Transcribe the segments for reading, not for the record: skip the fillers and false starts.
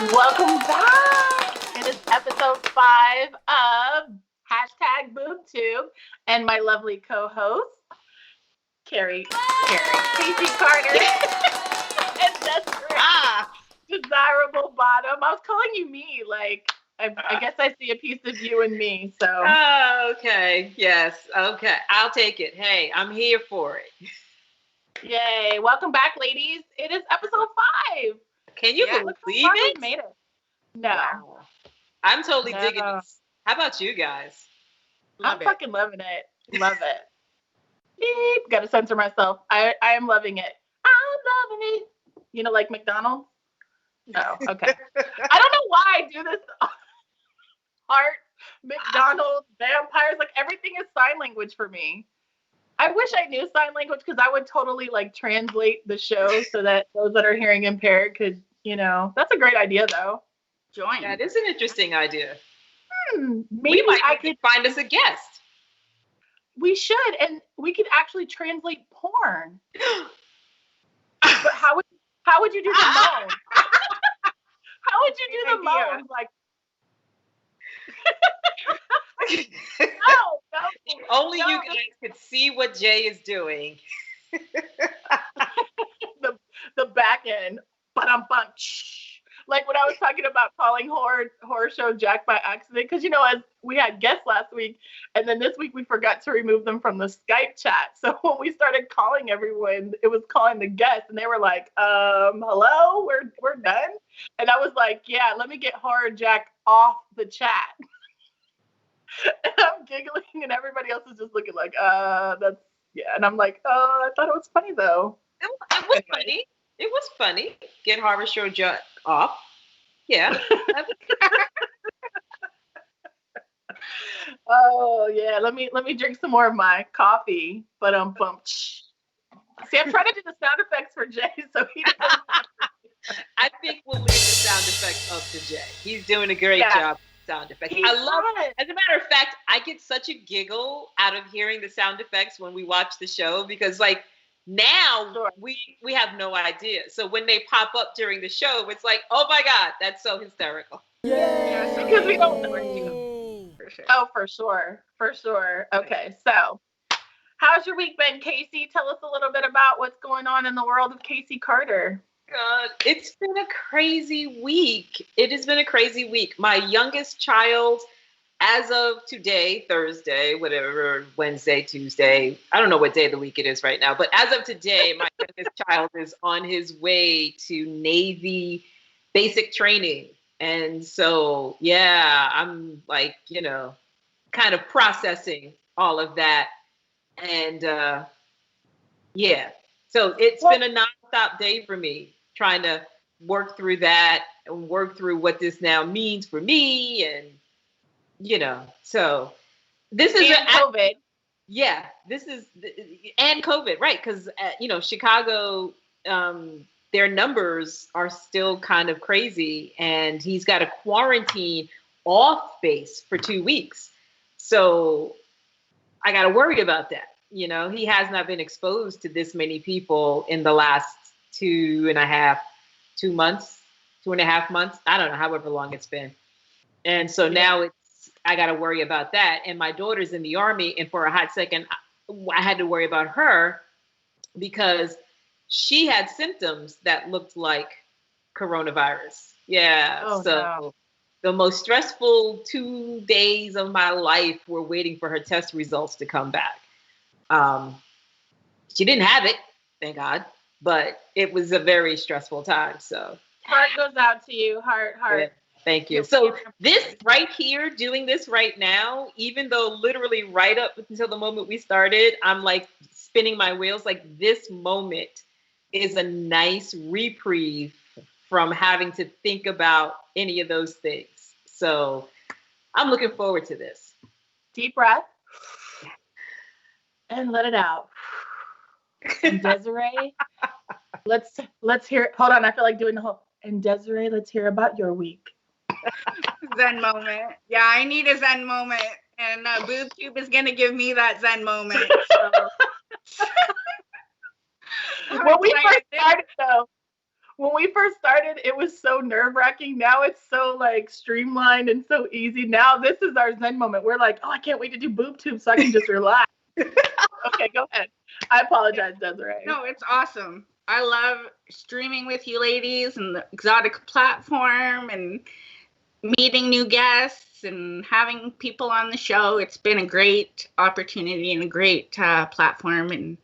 Welcome back. It is episode 5 of #BoobTube, and my lovely co-host, Kari Casey Carter, and Desirable Bottom. I was calling you me, like I guess I see a piece of you in me. So. Oh, okay. Yes. Okay. I'll take it. Hey, I'm here for it. Yay! Welcome back, ladies. It is episode 5. Can you believe it? We made it. No. Wow. I'm totally digging this. How about you guys? I'm fucking loving it. Love it. Beep. Gotta censor myself. I am loving it. I'm loving it. You know, like McDonald's? Oh, okay. I don't know why I do this. Heart, McDonald's, vampires, like everything is sign language for me. I wish I knew sign language because I would totally like translate the show so that those that are hearing impaired could, that's a great idea though. Join. That is an interesting idea. Maybe I could find us a guest. We should, and we could actually translate porn. But how would you do the moan? How would you do the moan? Like, no. Only you guys could see what Jay is doing. the back end, like when I was talking about calling horror show Jack by accident, because as we had guests last week, and then this week we forgot to remove them from the Skype chat. So when we started calling everyone, it was calling the guests, and they were like, "Hello, we're done." And I was like, "Yeah, let me get horror Jack off the chat." And I'm giggling, and everybody else is just looking like, that's, yeah. And I'm like, I thought it was funny, though. It was funny. It was funny. Get Horror Show Jack off. Yeah. Oh, yeah. Let me drink some more of my coffee. But see, I'm trying to do the sound effects for Jay, so he doesn't. I think we'll leave the sound effects up to Jay. He's doing a great job. Sound effects. I love it. As a matter of fact, I get such a giggle out of hearing the sound effects when we watch the show because like now we have no idea. So when they pop up during the show, it's like, oh my God, that's so hysterical. Yeah, because we don't know it. For sure. Oh, for sure. For sure. Okay, so how's your week been, Casey? Tell us a little bit about what's going on in the world of Casey Carter. It's been a crazy week. It has been a crazy week. My youngest child, as of today, Thursday, whatever, Wednesday, Tuesday, I don't know what day of the week it is right now, but as of today, my youngest child is on his way to Navy basic training. And so, yeah, I'm like, kind of processing all of that. And yeah, so it's been a nonstop day for me, trying to work through that and work through what this now means for me. And, so this is COVID. Yeah, this is, and COVID, right? Because, Chicago, their numbers are still kind of crazy, and he's got a quarantine off base for 2 weeks. So I got to worry about that. He has not been exposed to this many people in the last 2.5 months. I don't know, however long it's been. And so now I got to worry about that. And my daughter's in the Army. And for a hot second, I had to worry about her because she had symptoms that looked like coronavirus. Yeah. Oh, no. The most stressful 2 days of my life were waiting for her test results to come back. She didn't have it, thank God, but it was a very stressful time. So heart goes out to you, heart. Yeah, thank you. So this right here, doing this right now, even though literally right up until the moment we started, I'm like spinning my wheels, like this moment is a nice reprieve from having to think about any of those things. So I'm looking forward to this. Deep breath. And let it out. And Desiree, let's hear it. Hold on, I feel like doing the whole. And Desiree, let's hear about your week. Zen moment. Yeah, I need a Zen moment, and BoobTube is gonna give me that Zen moment. So. When we first started, though, when we first started, it was so nerve-wracking. Now it's so like streamlined and so easy. Now this is our Zen moment. We're like, oh, I can't wait to do boob tube so I can just relax. Okay, go ahead. I apologize, Desiree. No, it's awesome. I love streaming with you ladies and the Exotica platform and meeting new guests and having people on the show. It's been a great opportunity and a great platform and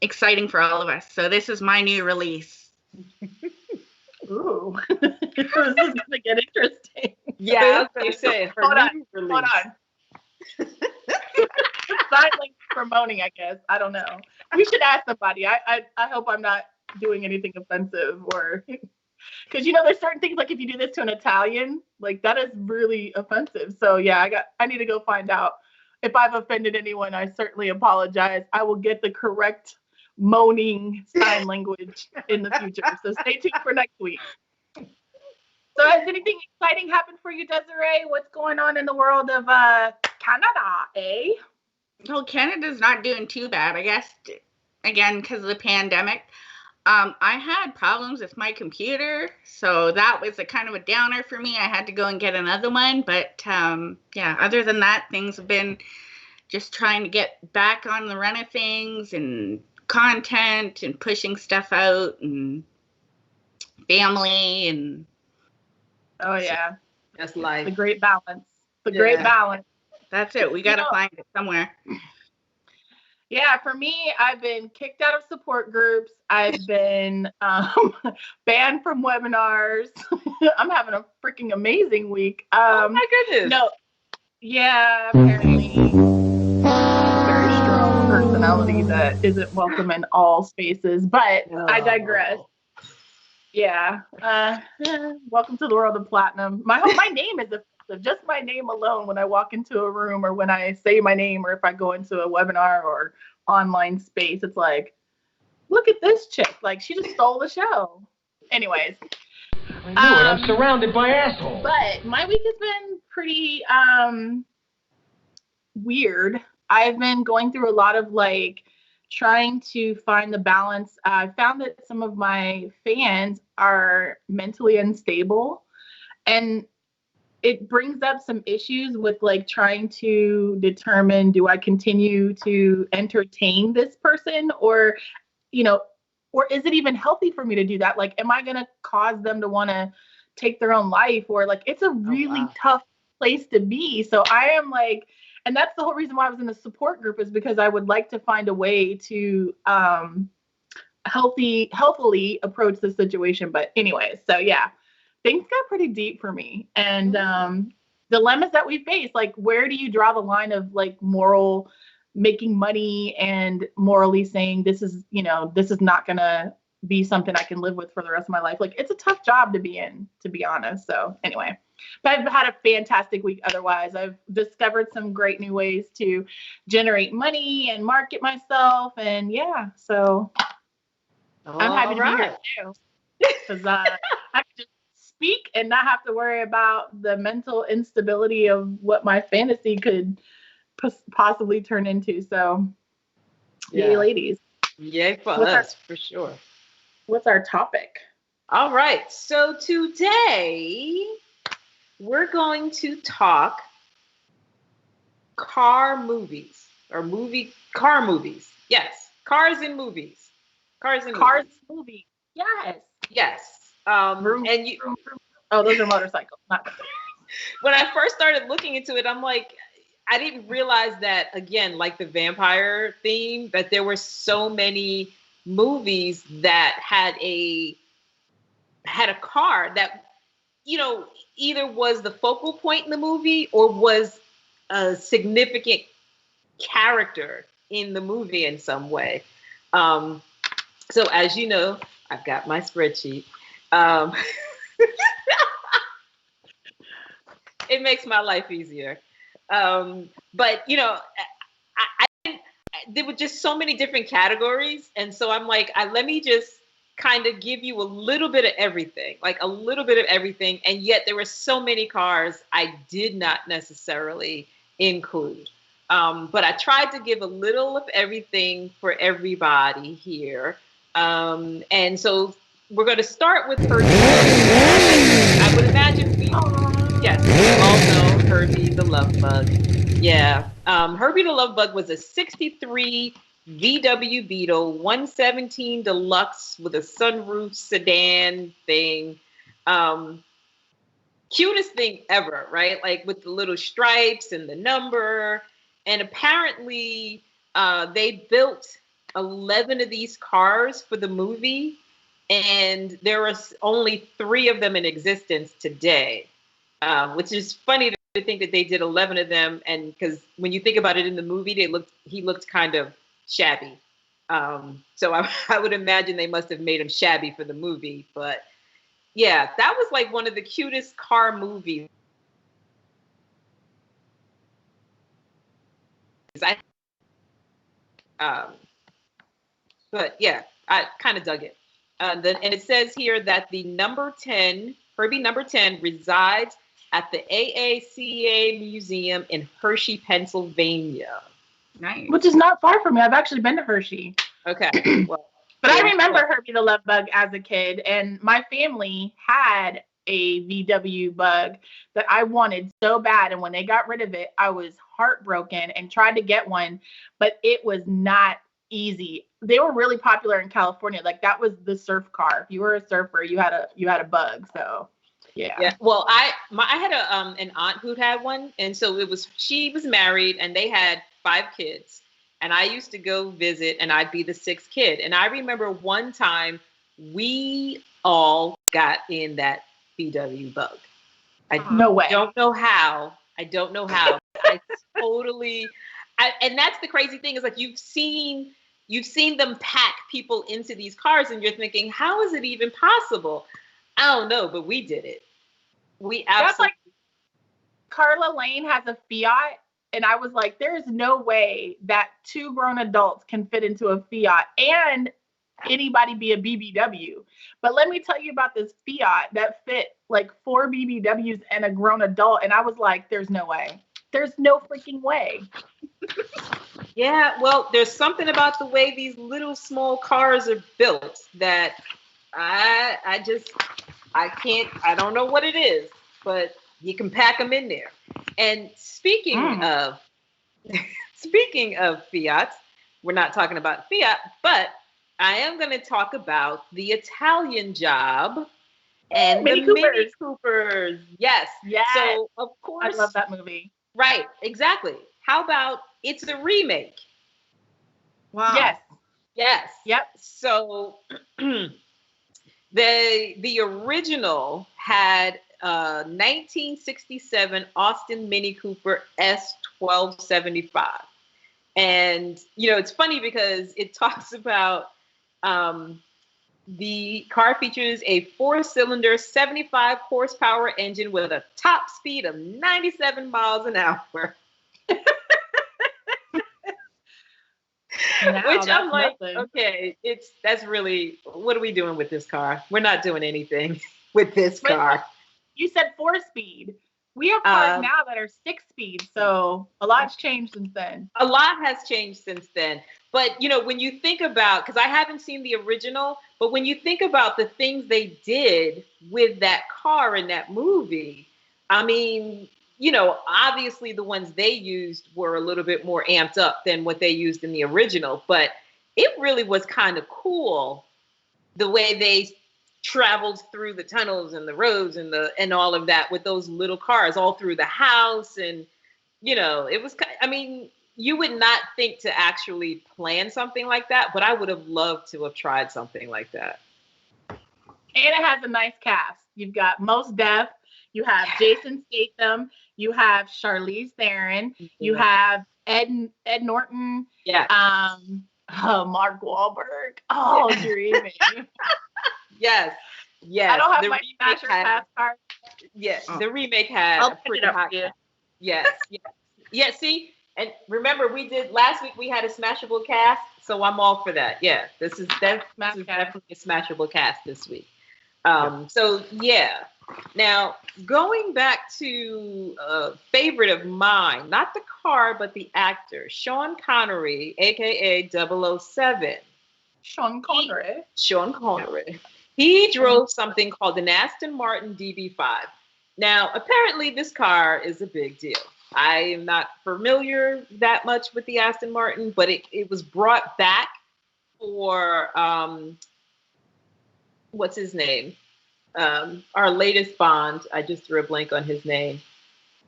exciting for all of us. So this is my new release. Ooh, this is gonna get interesting. Yeah, I was gonna say her Hold new on, release. hold on. Silent promoting, I guess. I don't know. We should ask somebody. I hope I'm not doing anything offensive or because there's certain things like if you do this to an Italian, like that is really offensive. So yeah, I need to go find out. If I've offended anyone, I certainly apologize. I will get the correct moaning sign language in the future. So stay tuned for next week. So has anything exciting happened for you, Desiree? What's going on in the world of Canada, eh? Well, Canada's not doing too bad, I guess, again, because of the pandemic. I had problems with my computer, so that was a kind of a downer for me. I had to go and get another one, but yeah, other than that, things have been just trying to get back on the run of things and content and pushing stuff out and family and Oh yeah, That's life. the great balance. The great balance. That's it. We got to find it somewhere. Yeah, for me, I've been kicked out of support groups. I've been banned from webinars. I'm having a freaking amazing week. Oh my goodness. No, yeah, apparently a very strong personality that isn't welcome in all spaces, but I digress. Yeah. Welcome to the world of platinum. My name is offensive. Just my name alone when I walk into a room or when I say my name or if I go into a webinar or online space, it's like, look at this chick. Like, she just stole the show. Anyways. I knew it. I'm surrounded by assholes. But my week has been pretty weird. I've been going through a lot of like trying to find the balance. I found that some of my fans are mentally unstable, and it brings up some issues with like trying to determine, do I continue to entertain this person or is it even healthy for me to do that? Like, am I going to cause them to want to take their own life? Or like, it's a really tough place to be. So I am like, and that's the whole reason why I was in the support group, is because I would like to find a way to healthily approach the situation. But anyways, so yeah, things got pretty deep for me. And dilemmas that we face, like, where do you draw the line of like moral making money and morally saying this is not gonna be something I can live with for the rest of my life. Like, it's a tough job to be in, to be honest. So anyway, but I've had a fantastic week otherwise. I've discovered some great new ways to generate money and market myself. And yeah, so I'm happy to be here too. Because I can just speak and not have to worry about the mental instability of what my fantasy could possibly turn into. So yay, ladies. Yay for us, for sure. What's our topic? All right, so today we're going to talk car movies. Yes, cars in movies. Yes. And you. Oh, those are motorcycles. Not. When I first started looking into it, I'm like, I didn't realize that, again, like the vampire theme, that there were so many movies that had a car that, either was the focal point in the movie or was a significant character in the movie in some way. So as you know, I've got my spreadsheet. It makes my life easier. But there were just so many different categories. And so I'm like, let me just kind of give you a little bit of everything. And yet there were so many cars I did not necessarily include. But I tried to give a little of everything for everybody here. And so we're going to start with Herbie. I would imagine yes, we all know Herbie the Love Bug. Yeah. Herbie the Love Bug was a 63 VW Beetle 117 Deluxe with a sunroof sedan thing. Cutest thing ever, right? Like with the little stripes and the number. And apparently they built 11 of these cars for the movie. And there are only 3 of them in existence today, which is funny to think that they did 11 of them. And because when you think about it in the movie, he looked kind of shabby. So I would imagine they must have made him shabby for the movie. But yeah, that was like one of the cutest car movies. But yeah, I kind of dug it. And it says here that the Herbie number 10 resides at the AACA Museum in Hershey, Pennsylvania. Nice. Which is not far from me. I've actually been to Hershey. Okay. Well, but I remember Herbie the Love Bug as a kid, and my family had a VW Bug that I wanted so bad. And when they got rid of it, I was heartbroken and tried to get one, but it was not easy. They were really popular in California. Like that was the surf car. If you were a surfer, you had a Bug. So yeah. Well, I had an aunt who had one, and so she was married, and they had 5 kids, and I used to go visit, and I'd be the 6th kid. And I remember one time we all got in that VW Bug. No way. I don't know how. I totally. And that's the crazy thing is like you've seen them pack people into these cars, and you're thinking, how is it even possible? I don't know, but we did it. We absolutely. That's like Carla Lane has a Fiat, and I was like, there's no way that 2 grown adults can fit into a Fiat and anybody be a BBW. But let me tell you about this Fiat that fit like 4 BBWs and a grown adult, and I was like, there's no way. There's no freaking way. Yeah, well, there's something about the way these little small cars are built that I don't know what it is, but you can pack them in there. And speaking of Fiats, we're not talking about Fiat, but I am going to talk about the Italian Job and Mini the Coopers. Mini Coopers. Yes. So of course, I love that movie. Right, exactly. How about it's a remake? Wow. Yes. Yep. So the original had 1967 Austin Mini Cooper S1275. And, it's funny because it talks about the car features a 4-cylinder, 75 horsepower engine with a top speed of 97 miles an hour. Which I'm like, nothing. Okay, that's really, what are we doing with this car? We're not doing anything with this car. You said 4-speed. We have cars now that are 6-speed, so a lot's changed since then. A lot has changed since then. But, when you think about, because I haven't seen the original, but when you think about the things they did with that car in that movie, I mean, obviously the ones they used were a little bit more amped up than what they used in the original, but it really was kind of cool the way they traveled through the tunnels and the roads and all of that with those little cars all through the house. And, it was, you would not think to actually plan something like that, but I would have loved to have tried something like that. And it has a nice cast. You've got Mos Def, you have Jason Statham, you have Charlize Theron, you have Ed Norton, Mark Wahlberg. Oh, dreaming. Yes. I don't have my Smasher Pass card. Yes, the remake had a pretty hot cast. Yes. Yeah, see? And remember, last week we had a smashable cast, so I'm all for that. Yeah, this is definitely a smashable cast this week. So, yeah. Now, going back to a favorite of mine, not the car, but the actor, Sean Connery, a.k.a. 007. Sean Connery. He drove something called an Aston Martin DB5. Now, apparently this car is a big deal. I am not familiar that much with the Aston Martin, but it was brought back for, what's his name? Our latest Bond. I just threw a blank on his name.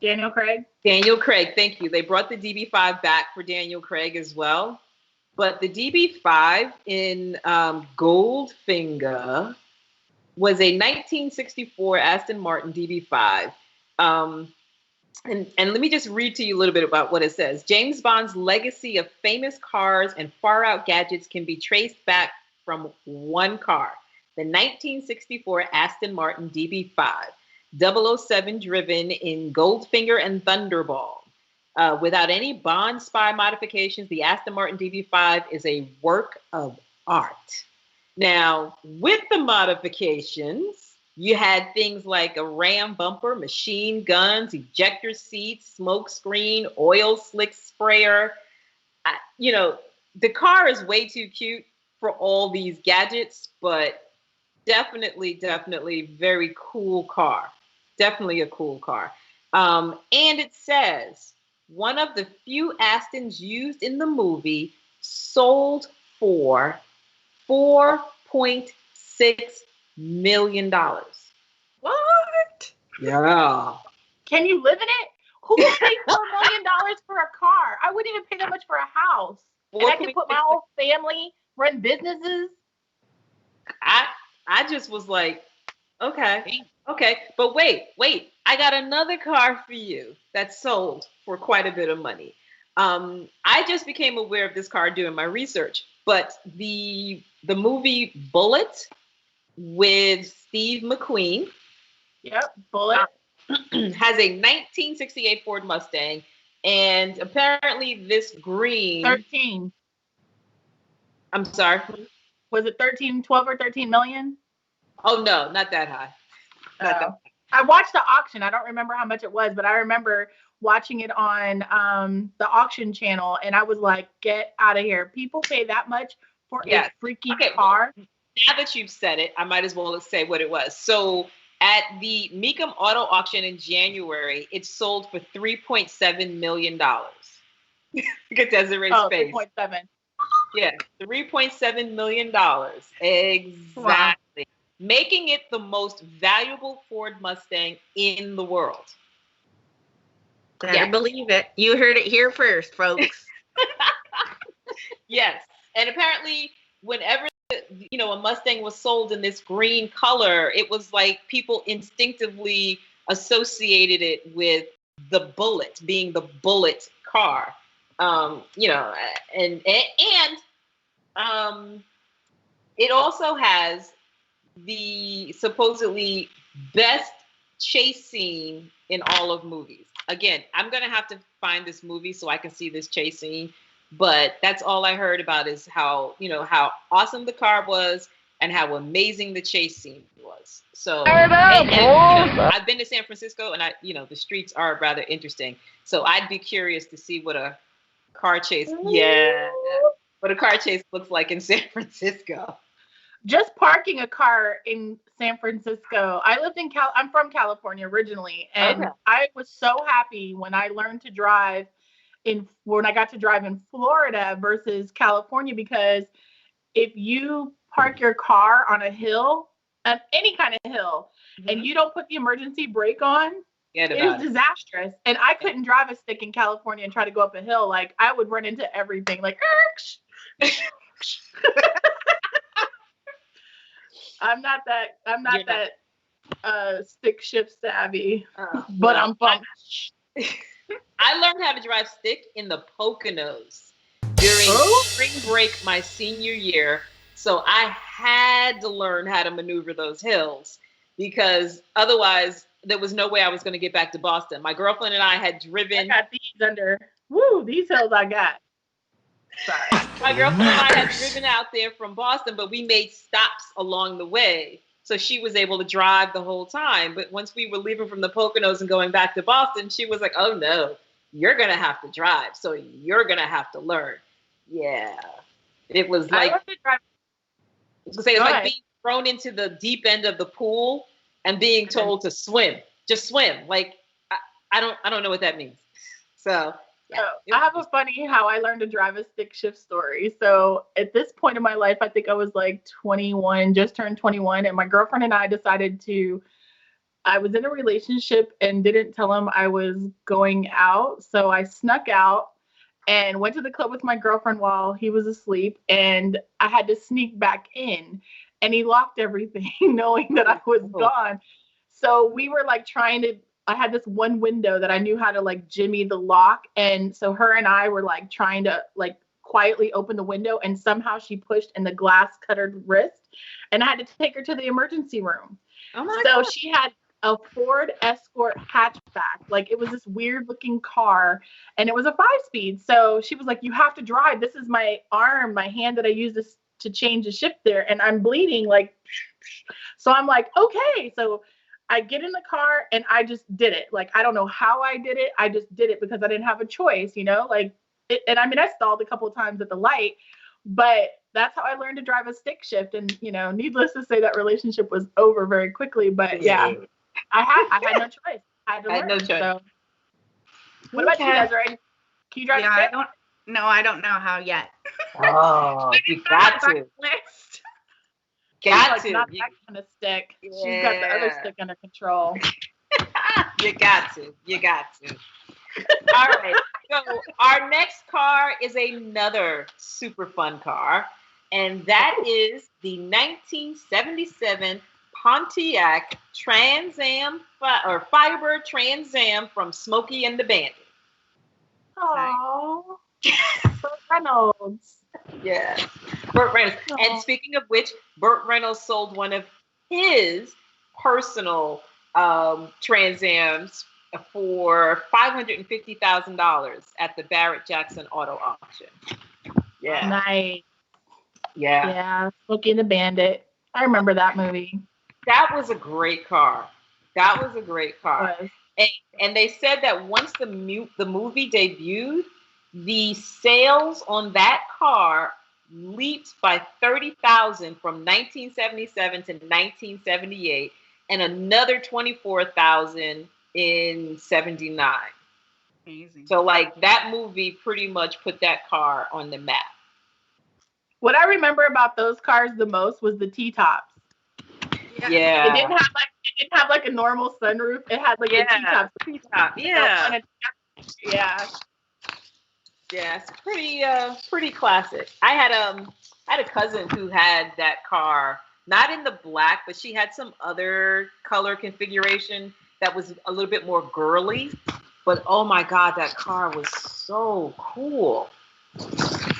Daniel Craig. Daniel Craig, thank you. They brought the DB5 back for Daniel Craig as well. But the DB5 in Goldfinger was a 1964 Aston Martin DB5. And let me just read to you a little bit about what it says. James Bond's legacy of famous cars and far-out gadgets can be traced back from one car, the 1964 Aston Martin DB5, 007 driven in Goldfinger and Thunderball. Without any Bond spy modifications, the Aston Martin DB5 is a work of art. Now, with the modifications, you had things like a ram bumper, machine guns, ejector seats, smoke screen, oil slick sprayer. The car is way too cute for all these gadgets, but definitely very cool car. Definitely a cool car. And it says, one of the few Astons used in the movie sold for $4.6 million. What? Yeah. Can you live in it? Who would pay $4 million for a car? I wouldn't even pay that much for a house. And I can put my whole family, run businesses. I just was like, okay. But wait. I got another car for you that sold for quite a bit of money. I just became aware of this car doing my research, but the movie Bullet with Steve McQueen. Yep, Bullet. Has a 1968 Ford Mustang, and apparently this green. 13. I'm sorry. Was it 12 or 13 million? Oh no, not that high. Not that high. I watched the auction. I don't remember how much it was, but I remember watching it on the auction channel, and I was like, "Get out of here! People pay that much for a freaking car." Now that you've said it, I might as well say what it was. So at the Mecum Auto Auction in January, it sold for $3.7 million. Look at Desiree's face. 3.7. Yeah, $3.7 million. Exactly. Wow. Making it the most valuable Ford Mustang in the world. Better believe it. You heard it here first, folks. Yes. And apparently, whenever a Mustang was sold in this green color, it was like people instinctively associated it with the Bullet, being the Bullet car. And it also has the supposedly best chase scene in all of movies. Again, I'm gonna have to find this movie so I can see this chase scene, but that's all I heard about is how awesome the car was and how amazing the chase scene was. So I've been to San Francisco, and the streets are rather interesting. So I'd be curious to see what a car chase looks like in San Francisco. Just parking a car in San Francisco. I lived in I'm from California originally, and I was so happy when I learned to drive when I got to drive in Florida versus California, because if you park your car on a hill, any kind of hill, and you don't put the emergency brake on, it is disastrous. And I couldn't drive a stick in California and try to go up a hill. Like, I would run into everything, like, I'm not that stick shift savvy, but I'm fun. I learned how to drive stick in the Poconos during spring break my senior year. So I had to learn how to maneuver those hills, because otherwise there was no way I was going to get back to Boston. My girlfriend and I had driven. I got these hills I got. Sorry. My girlfriend and I had driven out there from Boston, but we made stops along the way. So she was able to drive the whole time. But once we were leaving from the Poconos and going back to Boston, she was like, "Oh no, you're going to have to drive. So you're going to have to learn." Yeah. It was like, it's like thrown into the deep end of the pool and being told to swim, just swim. Like, I don't know what that means. So, yeah. So, I have a funny how I learned to drive a stick shift story. So at this point in my life, I think I was like 21, just turned 21. And my girlfriend and I decided I was in a relationship and didn't tell him I was going out. So I snuck out and went to the club with my girlfriend while he was asleep. And I had to sneak back in. And he locked everything knowing that I was gone. So we were like I had this one window that I knew how to like jimmy the lock. And so her and I were like trying to like quietly open the window, and somehow she pushed and the glass cut her wrist. And I had to take her to the emergency room. Oh my so God. She had a Ford Escort hatchback. Like it was this weird looking car and it was a 5-speed. So she was like, you have to drive. This is my arm, my hand that I use this to change the shift there. And I'm bleeding like, so I'm like, okay. So I get in the car and I just did it. Like, I don't know how I did it. I just did it because I didn't have a choice, like, and I mean, I stalled a couple of times at the light, but that's how I learned to drive a stick shift. And, needless to say, that relationship was over very quickly, but yeah, I had no choice. I had to learn. No choice. So. What about you, Desiree? Can you drive a stick? I don't know how yet. Oh, you got to. Got to. Not that kind of stick. Yeah. She's got the other stick under control. You got to. All right. So our next car is another super fun car, and that is the 1977 Pontiac Firebird Trans Am from Smokey and the Bandit. Oh, Burt Reynolds. Yeah, Burt Reynolds. Aww. And speaking of which, Burt Reynolds sold one of his personal Trans Ams for $550,000 at the Barrett Jackson Auto Auction. Yeah. Nice. Yeah. Yeah. Smokey and the Bandit. I remember that movie. That was a great car. And they said that once the movie debuted, the sales on that car leaped by 30,000 from 1977 to 1978, and another 24,000 in 79. Amazing. So like that movie pretty much put that car on the map. What I remember about those cars the most was the T-tops. Yeah. It didn't have like a normal sunroof. It had like a T-top. Yeah. Yeah. Yeah, it's pretty classic. I had a cousin who had that car, not in the black, but she had some other color configuration that was a little bit more girly. But oh my God, that car was so cool.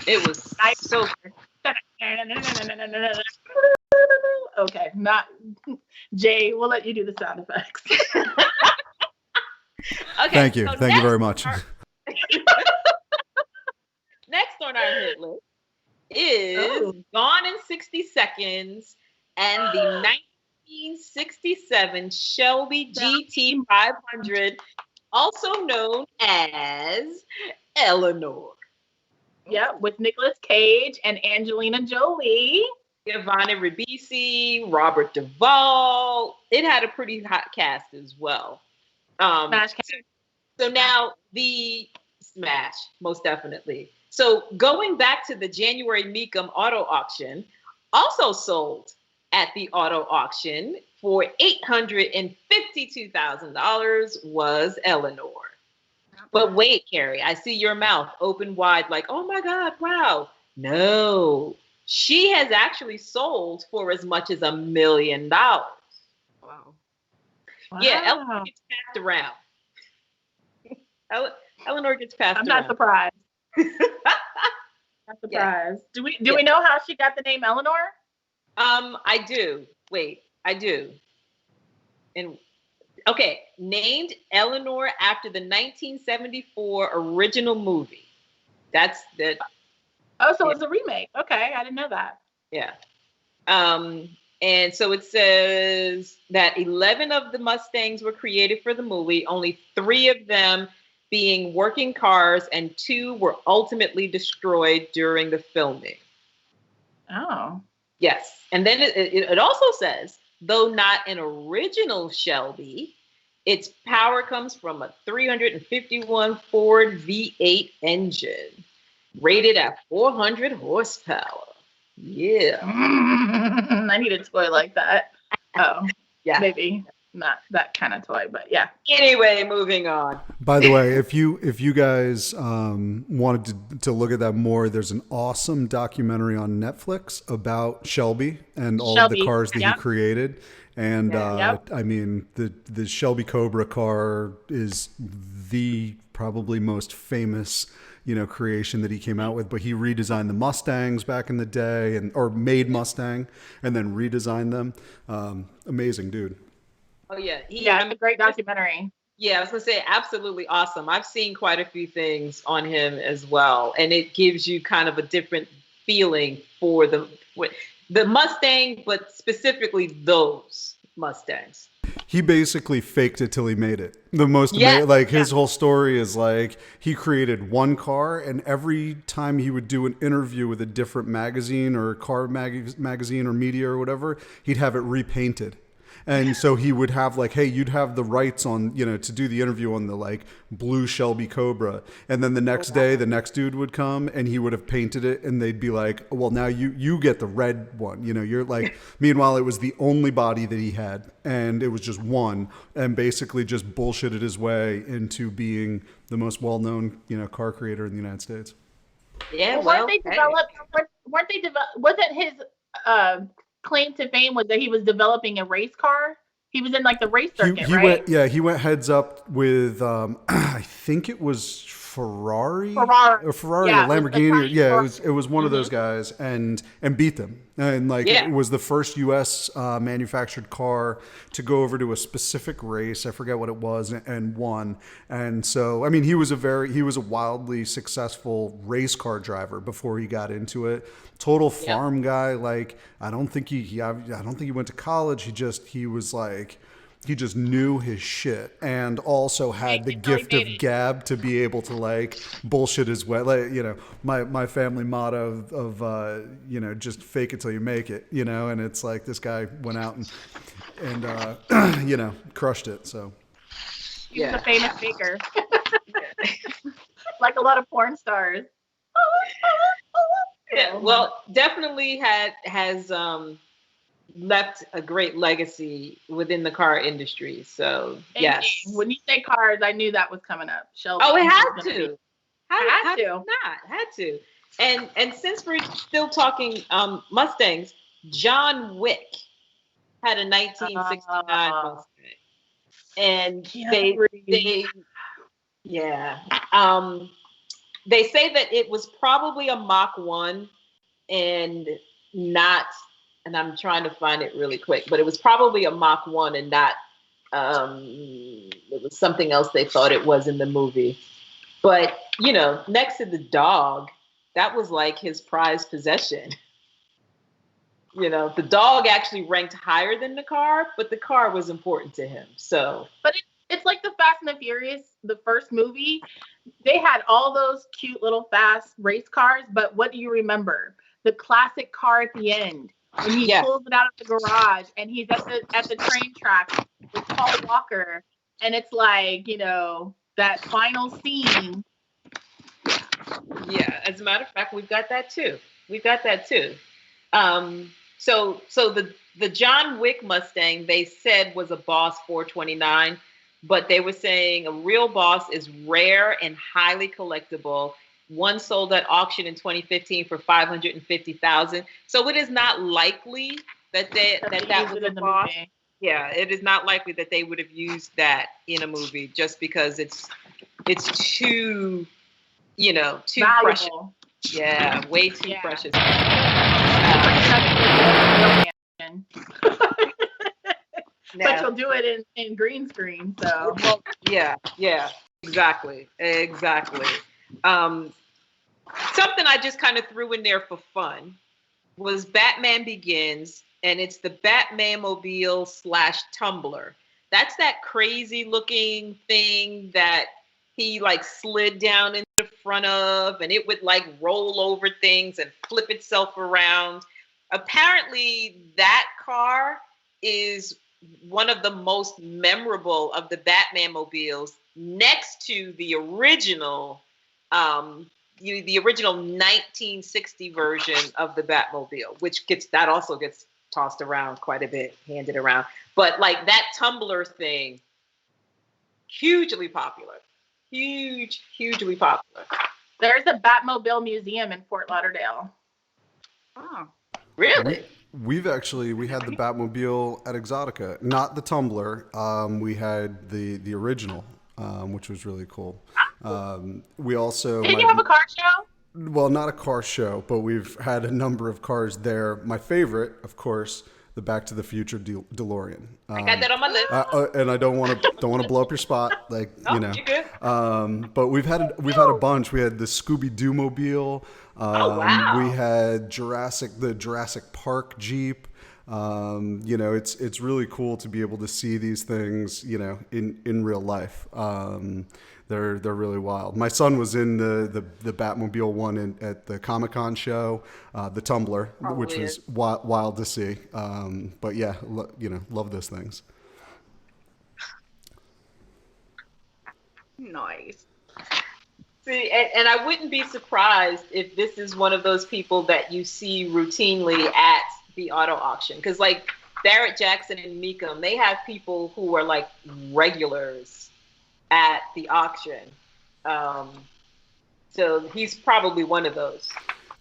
It was so. Okay, not Jay. We'll let you do the sound effects. Okay. Thank you. So Thank you very much. Next on our hit list is Gone in 60 Seconds and the 1967 Shelby GT 500, also known as Eleanor. Yep, with Nicolas Cage and Angelina Jolie. Giovanni Ribisi, Robert Duvall. It had a pretty hot cast as well. So now the Smash, most definitely. So going back to the January Meekum auto auction, also sold at the auto auction for $852,000 was Eleanor. But wait, Kari, I see your mouth open wide like, oh my God, wow. No, she has actually sold for as much as $1 million. Wow. Yeah, Eleanor gets passed around. Eleanor gets passed around. I'm not surprised. Not surprised. Do we know how she got the name Eleanor? I do. Wait, I do. And okay, named Eleanor after the 1974 original movie. That's the. Oh, so it's a remake. Okay, I didn't know that. Yeah. And so it says that 11 of the Mustangs were created for the movie, only 3 of them being working cars, and 2 were ultimately destroyed during the filming. Oh. Yes. And then it also says, though not an original Shelby, its power comes from a 351 Ford V8 engine, rated at 400 horsepower. Yeah. I need a toy like that. Oh, Yeah. maybe not that kind of toy, but yeah. Anyway, moving on. By the way, if you guys wanted to look at that more, there's an awesome documentary on Netflix about Shelby and all of the cars that he created. And I mean, the Shelby Cobra car is the probably most famous, creation that he came out with. But he redesigned the Mustangs back in the day, or made Mustang and then redesigned them. Amazing dude. Oh yeah, it's a great documentary. Yeah, I was gonna say absolutely awesome. I've seen quite a few things on him as well, and it gives you kind of a different feeling for the Mustang, but specifically those Mustangs. He basically faked it till he made it. The most his whole story is like he created one car, and every time he would do an interview with a different magazine or car magazine or media or whatever, he'd have it repainted. And so he would have like, hey, you'd have the rights on, to do the interview on the like blue Shelby Cobra. And then the next day, the next dude would come and he would have painted it. And they'd be like, well, now you get the red one. You're like, meanwhile, it was the only body that he had. And it was just one, and basically just bullshitted his way into being the most well-known, car creator in the United States. Yeah, wasn't his claim to fame was that he was developing a race car? He was in like the race circuit, right? He went heads up with I think it was Ferrari or Lamborghini. It was one of those guys, and beat them, and it was the first U.S. Manufactured car to go over to a specific race. I forget what it was, and won. And so, I mean, he was a wildly successful race car driver before he got into it. Total farm guy. Like, I don't think he went to college. He just knew his shit, and also had the gift of gab to be able to like bullshit his way. Like, my family motto of just fake it till you make it. And it's like this guy went out and crushed it. So he was a famous faker, like a lot of porn stars. Yeah, well, definitely has left a great legacy within the car industry. So yes, when you say cars, I knew that was coming up. Shelby. Oh, it had to. Had to. And since we're still talking Mustangs, John Wick had a 1969 Mustang, and they say that it was probably a Mach 1 and not, and I'm trying to find it really quick, but it was probably a Mach 1 and not, it was something else they thought it was in the movie. But, next to the dog, that was like his prized possession. The dog actually ranked higher than the car, but the car was important to him. So, but it's like the Fast and the Furious, the first movie. They had all those cute little fast race cars, but what do you remember? The classic car at the end when he pulls it out of the garage and he's at the train track with Paul Walker, and it's like, that final scene. Yeah, as a matter of fact, we've got that too. So the John Wick Mustang, they said was a Boss 429. But they were saying a real Boss is rare and highly collectible. One sold at auction in 2015 for $550,000. So it is not likely that that was a Boss. Yeah, it is not likely that they would have used that in a movie just because it's too too precious. Yeah, way too precious. But you'll do it in green screen, so. Well, yeah, exactly. Something I just kind of threw in there for fun was Batman Begins, and it's the Batman-mobile / Tumbler. That's that crazy looking thing that he like slid down into the front of, and it would like roll over things and flip itself around. apparently that car is one of the most memorable of the Batman mobiles, next to the original, the original 1960 version of the Batmobile, which also gets tossed around quite a bit, handed around. But like that tumbler thing, hugely popular, hugely popular. There's a Batmobile museum in Fort Lauderdale. Oh, really? We had the Batmobile at Exotica, not the Tumbler. We had the original, which was really cool. We also Did you have a car show? Well, not a car show, but we've had a number of cars there. My favorite, of course, the Back to the Future DeLorean. I got that on my list. And I don't want to blow up your spot, like you know. You're good. But we've had a bunch. We had the Scooby-Doo mobile. Wow. We had the Jurassic Park Jeep. You know, it's really cool to be able to see these things, you know, in real life. They're really wild. My son was in the Batmobile one at the Comic-Con show, the Tumbler, which was wild to see. But yeah, you know, love those things. nice. See, and I wouldn't be surprised if this is one of those people that you see routinely at the auto auction. Because like Barrett Jackson and Meekum, they have people who are like regulars at the auction. So he's probably one of those.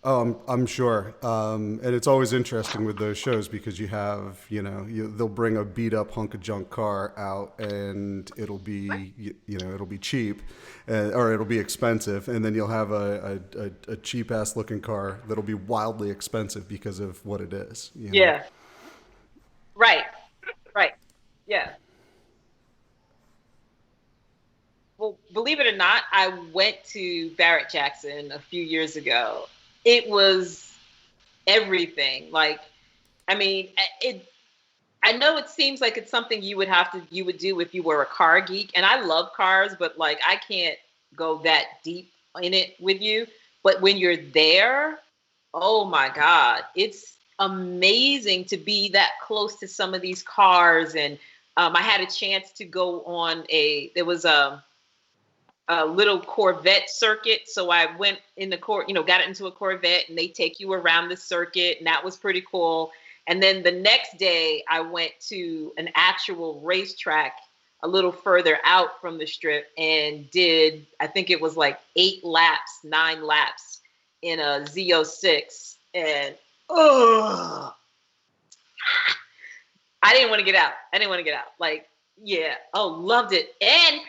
Oh, I'm sure. And it's always interesting with those shows because you have, you know, they'll bring a beat up hunk of junk car out and it'll be, you know, it'll be cheap or it'll be expensive. And then you'll have a cheap ass looking car that'll be wildly expensive because of what it is. You know? Yeah. Right. Yeah. Well, believe it or not, I went to Barrett Jackson a few years ago. It was everything. Like, I mean, I know it seems like it's something you would do if you were a car geek. And I love cars, but like, I can't go that deep in it with you. But when you're there, oh my God, it's amazing to be that close to some of these cars. And I had a chance to go on there was a little Corvette circuit. So I went in got into a Corvette and they take you around the circuit and that was pretty cool. And then the next day I went to an actual racetrack a little further out from the strip and did, I think it was like 9 laps in a Z06. And I didn't want to get out. Like, yeah. Oh, loved it. And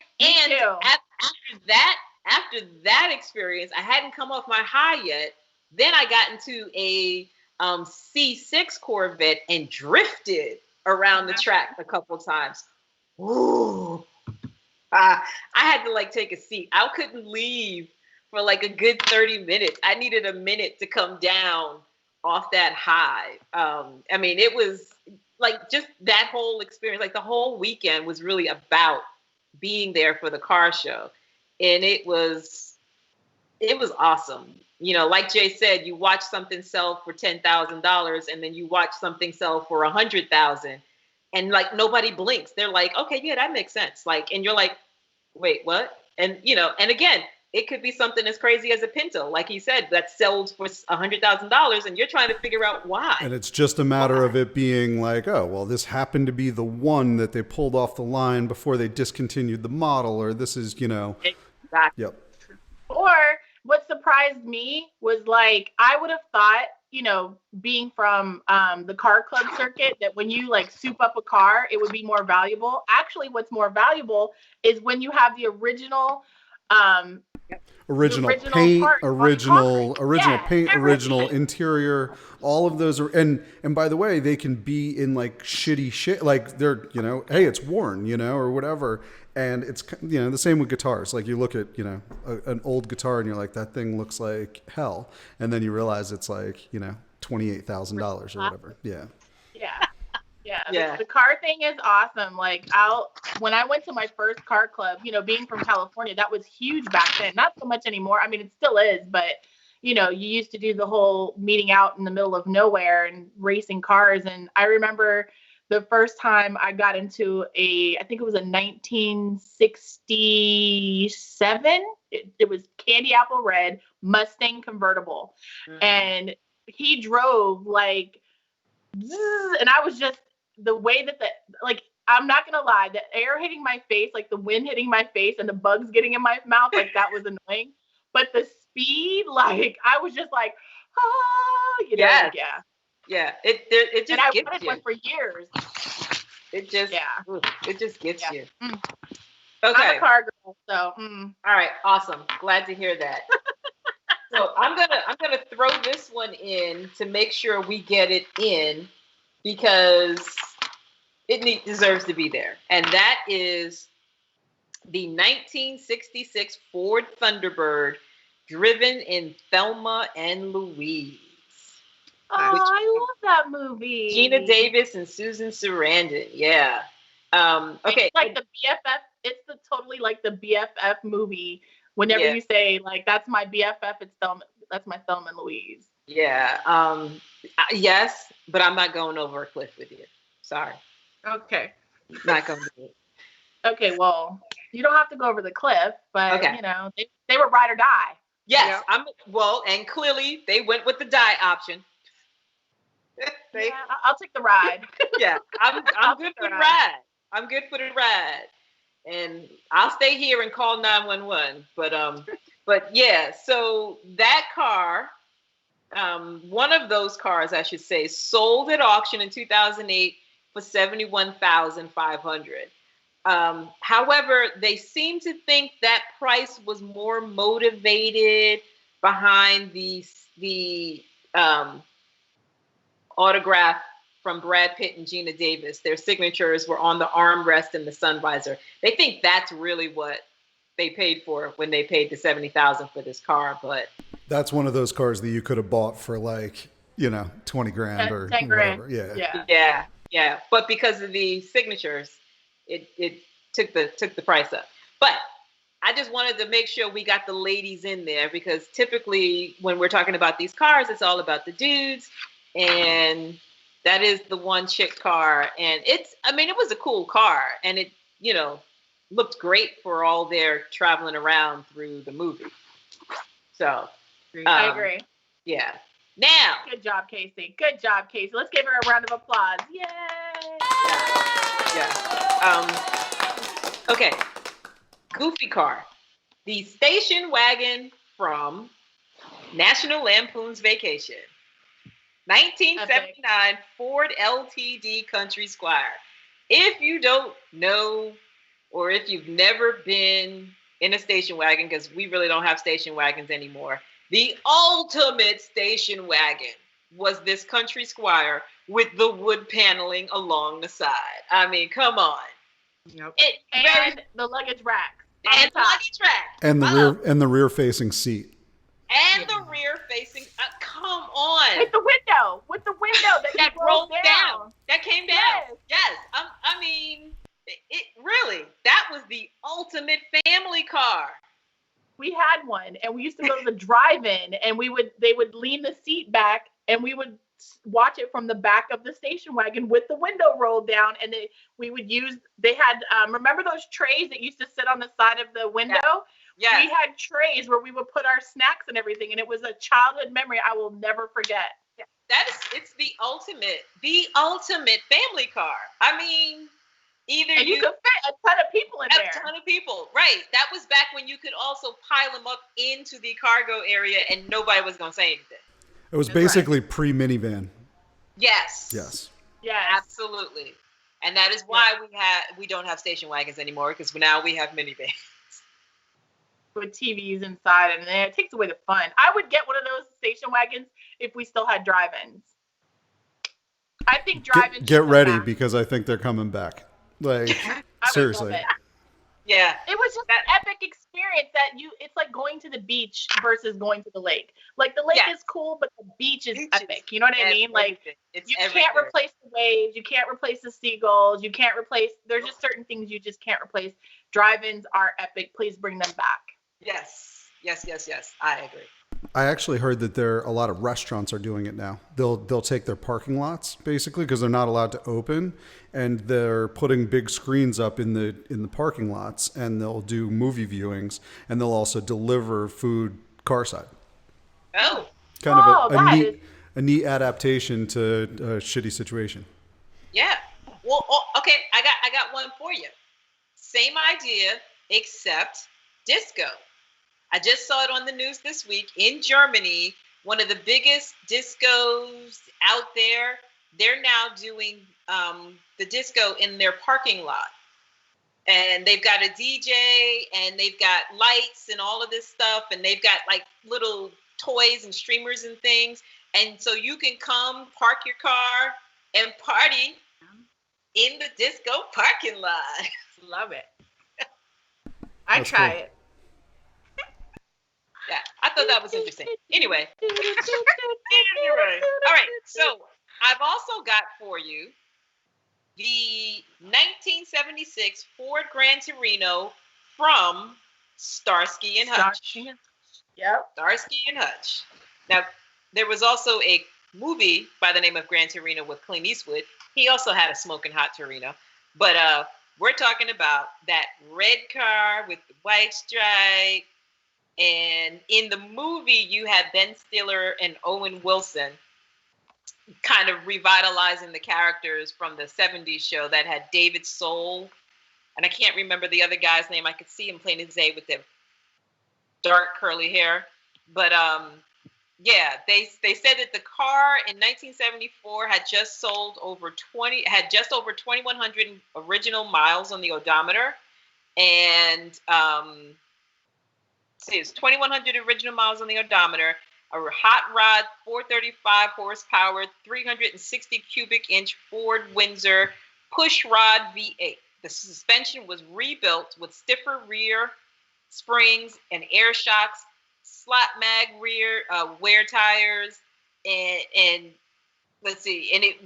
after that experience, I hadn't come off my high yet. Then I got into a C6 Corvette and drifted around the track a couple times. Ooh. I had to like take a seat. I couldn't leave for like a good 30 minutes. I needed a minute to come down off that high. I mean, it was like just that whole experience, like the whole weekend was really about being there for the car show. And it was awesome. You know, like Jay said, you watch something sell for $10,000 and then you watch something sell for $100,000 and like nobody blinks. They're like, okay, yeah, that makes sense. Like, and you're like, wait, what? And you know, and again, it could be something as crazy as a Pinto, like he said, that sells for $100,000 and you're trying to figure out why. And it's just a matter of it being like, oh, well, this happened to be the one that they pulled off the line before they discontinued the model, or this is, you know. Exactly. Yep. Or what surprised me was like, I would have thought, you know, being from the car club circuit, that when you like soup up a car, it would be more valuable. Actually, what's more valuable is when you have the original paint, original paint, original interior, all of those are, and by the way, they can be in like shitty shit, like they're, you know, hey, it's worn, you know, or whatever. And it's, you know, the same with guitars. Like you look at, you know, an old guitar and you're like, that thing looks like hell. And then you realize it's like, you know, $28,000 or whatever. Yeah. The car thing is awesome. Like when I went to my first car club, you know, being from California, that was huge back then. Not so much anymore. I mean, it still is, but you used to do the whole meeting out in the middle of nowhere and racing cars. And I remember the first time I got into I think it was a 1967. It was candy apple red Mustang convertible. Mm-hmm. And he drove like, and I was just, the way that I'm not going to lie, the air hitting my face, like the wind hitting my face and the bugs getting in my mouth, like that was annoying. But the speed, like I was just like, yeah. Yeah. It just and I gets wanted you. one for years. It just gets you. Mm. Okay. I'm a car girl, so. All right, awesome. Glad to hear that. So I'm gonna throw this one in to make sure we get it in because it deserves to be there, and that is the 1966 Ford Thunderbird, driven in Thelma and Louise. Oh, I love that movie. Gina Davis and Susan Sarandon. Yeah. Okay. It's like the BFF. It's totally like the BFF movie. Whenever you say like that's my BFF, it's Thelma. That's my Thelma and Louise. Yeah. Yes, but I'm not going over a cliff with you. Sorry. Okay. Not going to do it. Okay. Well, you don't have to go over the cliff, but they were ride or die. Yes. And clearly they went with the die option. I'll take the ride. Yeah, I'm good for the ride. I'm good for the ride, and I'll stay here and call 911. But yeah, so that car, one of those cars, I should say, sold at auction in 2008 for $71,500. However, they seem to think that price was more motivated behind the autograph from Brad Pitt and Gina Davis. Their signatures were on the armrest and the sun visor. They think that's really what they paid for when they paid the $70,000 for this car. But that's one of those cars that you could have bought for like, $20,000 or 10 grand. Whatever. Yeah. But because of the signatures, it took the price up. But I just wanted to make sure we got the ladies in there, because typically when we're talking about these cars, it's all about the dudes. And that is the one chick car. And it was a cool car. And it, looked great for all their traveling around through the movie. So. I agree. Yeah. Now. Good job, Casey. Good job, Casey. Let's give her a round of applause. Yay! Yeah. Okay. Goofy car. The station wagon from National Lampoon's Vacation. 1979 Epic. Ford LTD Country Squire. If you don't know, or if you've never been in a station wagon, because we really don't have station wagons anymore, the ultimate station wagon was this Country Squire with the wood paneling along the side. I mean, come on. Yep. The luggage rack. And the luggage rack. And the rear facing seat. And the rear facing, come on. With the window that rolled down. That came down. Yes. I mean, it really, that was the ultimate family car. We had one, and we used to go to the drive-in, and they would lean the seat back, and we would watch it from the back of the station wagon with the window rolled down, and they had, remember those trays that used to sit on the side of the window? Yes. We had trays where we would put our snacks and everything, and it was a childhood memory I will never forget. It's the ultimate family car. I mean, and you could fit a ton of people in there. A ton of people, right? That was back when you could also pile them up into the cargo area, and nobody was going to say anything. It was basically pre-minivan. Yes. Yeah, absolutely. And that is why we don't have station wagons anymore, because now we have minivans. With TVs inside, and it takes away the fun. I would get one of those station wagons if we still had drive-ins. I think drive-ins. Get ready, because I think they're coming back. Like, seriously. Yeah. It was just an epic experience it's like going to the beach versus going to the lake. Like the lake is cool, but the beach is epic. You know what I mean? Like can't replace the waves. You can't replace the seagulls. There's just certain things you just can't replace. Drive-ins are epic. Please bring them back. Yes. I agree. I actually heard that a lot of restaurants are doing it now. They'll take their parking lots basically because they're not allowed to open, and they're putting big screens up in the parking lots, and they'll do movie viewings, and they'll also deliver food carside. Oh, Kind of a neat adaptation to a shitty situation. yeah. Well, okay. I got one for you. Same idea, except disco. I just saw it on the news this week in Germany. One of the biggest discos out there. They're now doing the disco in their parking lot. And they've got a DJ and they've got lights and all of this stuff. And they've got like little toys and streamers and things. And so you can come park your car and party in the disco parking lot. Love it. I'd try it. Yeah, I thought that was interesting. Anyway. All right, so I've also got for you the 1976 Ford Gran Torino from Starsky and Hutch. Yep. Starsky and Hutch. Now, there was also a movie by the name of Gran Torino with Clint Eastwood. He also had a smoking hot Torino. But we're talking about that red car with the white stripe. And in the movie, you had Ben Stiller and Owen Wilson kind of revitalizing the characters from the 70s show that had David Soul. And I can't remember the other guy's name. I could see him playing his A with the dark curly hair. But yeah, they said that the car in 1974 had just over 2,100 original miles on the odometer. And it's 2,100 original miles on the odometer, a hot rod, 435 horsepower, 360 cubic inch Ford Windsor push rod V8. The suspension was rebuilt with stiffer rear springs and air shocks, slot mag rear wear tires, and let's see, and it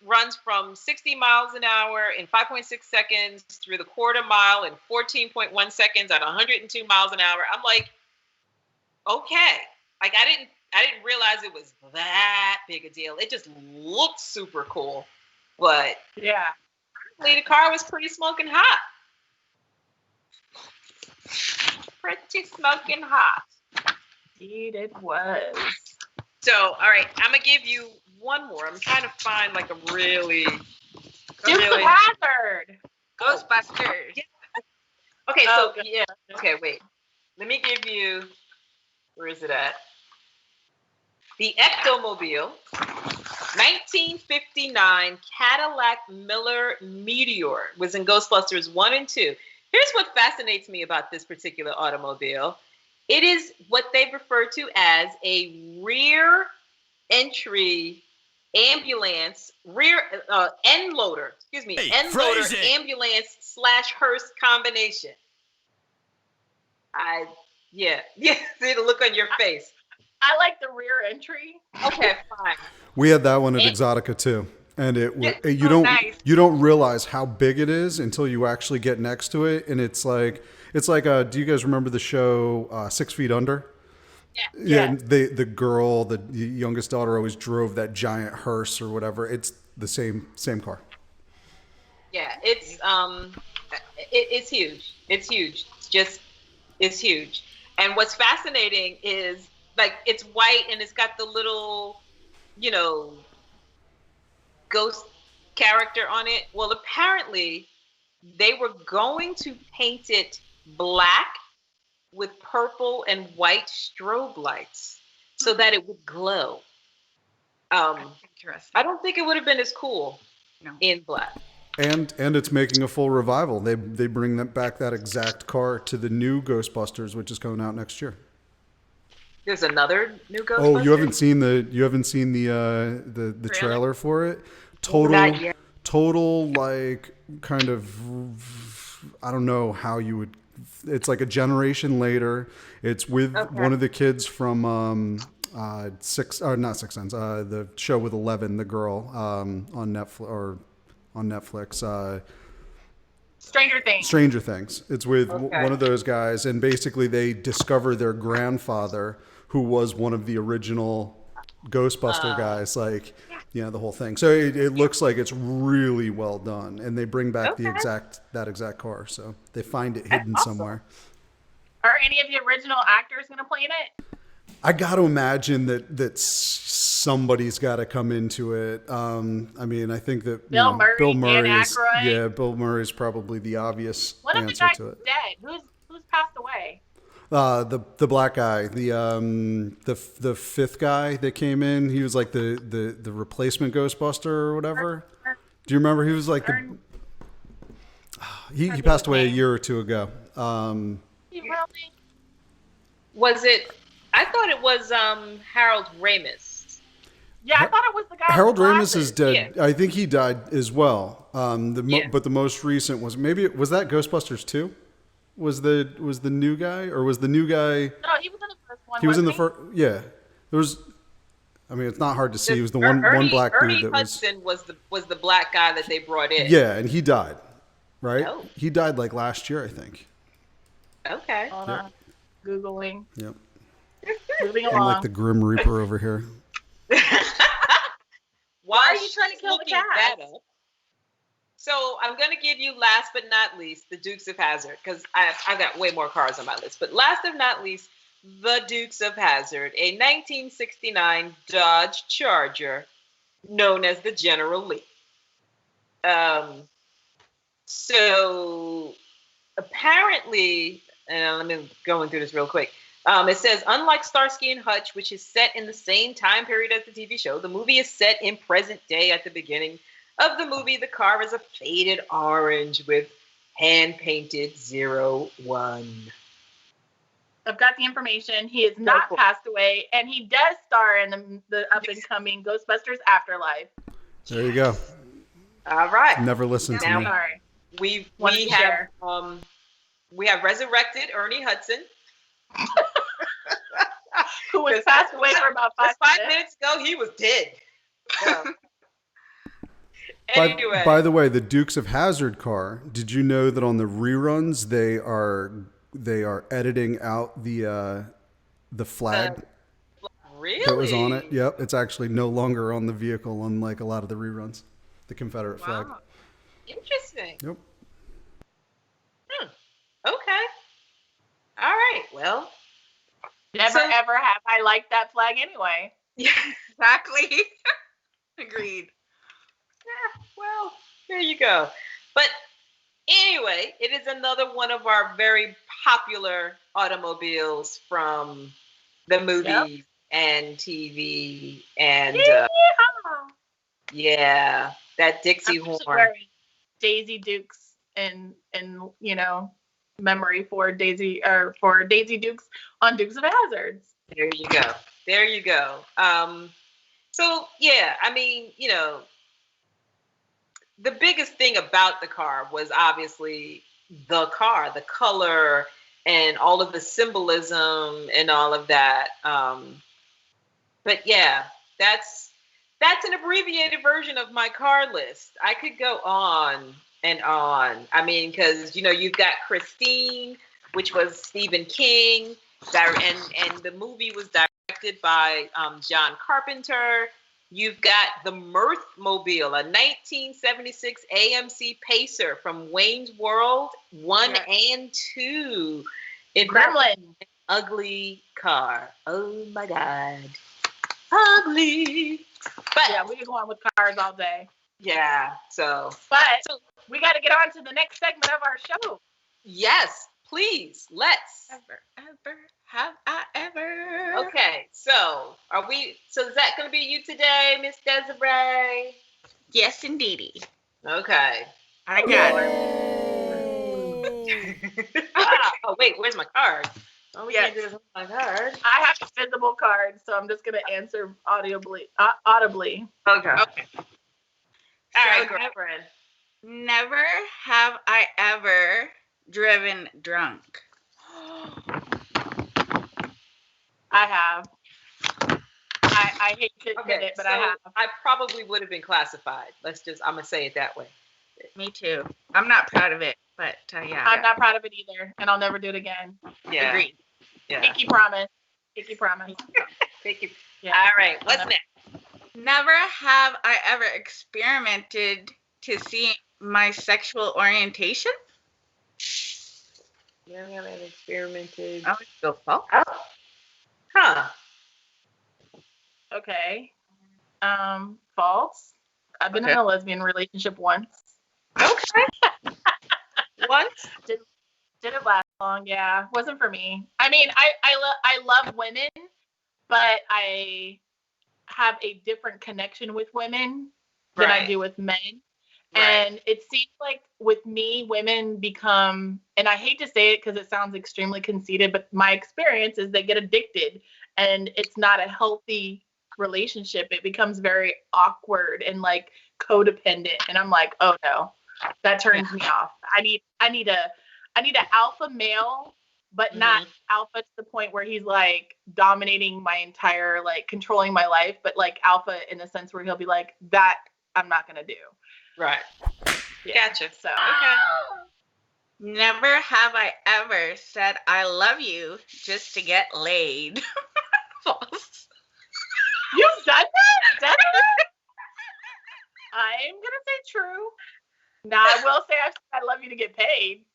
runs from 60 miles an hour in 5.6 seconds through the quarter mile in 14.1 seconds at 102 miles an hour. I'm like, okay. Like I didn't realize it was that big a deal. It just looked super cool. But yeah, the car was pretty smoking hot. Pretty smoking hot. Indeed it was. So, all right, I'm gonna give you one more. I'm trying to find like a really Dukes of Hazzard. Ghostbusters. Yeah. Okay, so yeah. Okay, wait. Let me give you. Where is it at? The Ectomobile, 1959 Cadillac Miller Meteor was in Ghostbusters 1 and 2. Here's what fascinates me about this particular automobile. It is what they refer to as a rear entry ambulance, end loader ambulance / hearse combination. Yeah, see the look on your face. I like the rear entry. Okay, fine. We had that one at Exotica too, and you don't realize how big it is until you actually get next to it, and it's like do you guys remember the show 6 Feet Under? Yeah. And the youngest daughter always drove that giant hearse or whatever. It's the same car. Yeah, it's huge. It's huge. It's huge. And what's fascinating is like it's white and it's got the little, ghost character on it. Well, apparently they were going to paint it black with purple and white strobe lights so that it would glow. Interesting. I don't think it would have been as cool in black. And it's making a full revival. They bring back that exact car to the new Ghostbusters, which is coming out next year. There's another new Ghostbusters. Oh, you haven't seen the trailer for it? Total like kind of, I don't know how you would. It's like a generation later. It's with one of the kids from not Six Sense, the show with Eleven, the girl on Netflix. Stranger Things. It's with one of those guys, and basically they discover their grandfather, who was one of the original Ghostbuster guys, like, the whole thing. So it looks like it's really well done, and they bring back that exact car. So they find it hidden somewhere. Are any of the original actors going to play in it? I got to imagine that somebody's got to come into it. I mean, I think that Bill Murray, Bill Murray Dan is, Aykroyd. Bill Murray is probably the obvious One of the answer guys to is it. dead. Who's passed away? The black guy, the fifth guy that came in, he was like the replacement Ghostbuster or whatever. Do you remember? He was like he passed away a year or two ago. Was it? I thought it was Harold Ramis. Yeah, I thought it was the guy. Harold Ramis is dead. Yeah. I think he died as well. But the most recent was that Ghostbusters 2? Was the new guy, or was the new guy? No, he was in the first one. He was in the first. Yeah, there was. I mean, it's not hard to see. He was the one black dude Ernie that Hudson was the black guy that they brought in. Yeah, and he died. Right? Oh. He died like last year, I think. Okay. Hold on. Googling. Yep. Moving I'm along. like the Grim Reaper over here. Why are you trying to kill the cat? So I'm going to give you last but not least the Dukes of Hazzard, because I've got way more cars on my list. But last but not least, the Dukes of Hazzard, a 1969 Dodge Charger known as the General Lee. So apparently, and let me go through this real quick. It says, unlike Starsky and Hutch, which is set in the same time period as the TV show, the movie is set in present day. At the beginning of the movie, the car is a faded orange with hand-painted 01. I've got the information. He has not passed away, and he does star in the up-and-coming Ghostbusters Afterlife. There you go. All right. Never listened to me. Sorry. We have resurrected Ernie Hudson. Who was passed away for about 5 minutes ago. He was dead. So. Anyway. By the way, the Dukes of Hazzard car, did you know that on the reruns they are editing out the flag really? that was on it? Yep, it's actually no longer on the vehicle, unlike a lot of the reruns. The Confederate flag. Interesting. Yep. Okay. All right. Well, Never ever have I liked that flag anyway. Yeah, exactly. Agreed. Yeah, well, there you go. But anyway, it is another one of our very popular automobiles from the movies and TV, and that Dixie I'm horn. just wearing Daisy Dukes in memory for Daisy Dukes on Dukes of Hazzard. There you go. There you go. So yeah, I mean, the biggest thing about the car was obviously the car, the color, and all of the symbolism and all of that. But yeah, that's an abbreviated version of my car list. I could go on and on. I mean, because you've got Christine, which was Stephen King, and the movie was directed by John Carpenter. You've got the Mirthmobile, a 1976 AMC Pacer from Wayne's World 1 and 2. Gremlin. An ugly car. Oh my God. Ugly. But yeah, we can go on with cars all day. Yeah. So we got to get on to the next segment of our show. Yes, please. Let's. Ever have I ever? Okay, so is that going to be you today, Miss Desiree? Yes, indeedy. Okay. I got it. Oh, wait, where's my card? Oh, we can't do this with my card. I have a physical card, so I'm just going to answer audibly. Okay. All right, girlfriend. Never have I ever driven drunk. I have. I hate to admit it, but I have. I probably would have been classified. I'm going to say it that way. Me too. I'm not proud of it, but yeah. I'm not proud of it either, and I'll never do it again. Yeah. Agreed. Yeah. Pinky promise. Pinky promise. Pinky. Yeah. All right. What's next? Never have I ever experimented to see my sexual orientation. Never have I experimented. I would go false. Huh. Okay. False. I've been in a lesbian relationship once. Okay. Once. Didn't last long. Yeah, wasn't for me. I mean, I love women, but I have a different connection with women than I do with men. Right. And it seems like with me, women become, and I hate to say it because it sounds extremely conceited, but my experience is they get addicted, and it's not a healthy relationship. It becomes very awkward and like codependent, and I'm like, oh no, that turns me off. I need an alpha male, but not alpha to the point where he's like dominating my entire, like controlling my life, but like alpha in the sense where he'll be like, that I'm not gonna do. Right. Yeah. Gotcha. So Never have I ever said I love you just to get laid. False. You've done that? I'm gonna say true. Now I will say I've said I love you to get paid.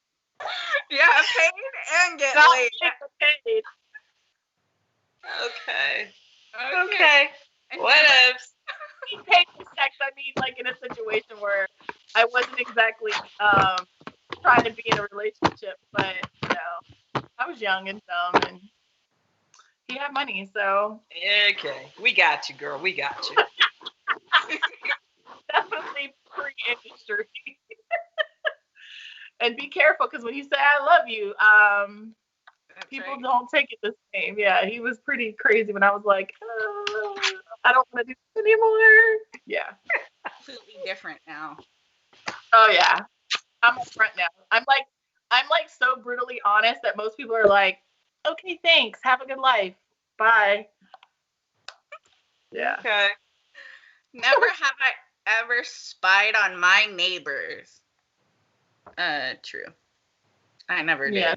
Yeah, paid and get Not laid. paid. Okay. What else? Paid for sex, I mean like in a situation where I wasn't exactly trying to be in a relationship, but you know, I was young and dumb, and he had money, so okay, we got you, girl. We got you. Definitely pre-industry. And be careful, because when you say I love you, people don't take it the same. Yeah, he was pretty crazy when I was like, I don't want to do this anymore. Yeah. Completely different now. Oh yeah. I'm upfront now. I'm like so brutally honest that most people are like, okay, thanks. Have a good life. Bye. Yeah. Okay. Never have I ever spied on my neighbors. True. I never did. Yeah.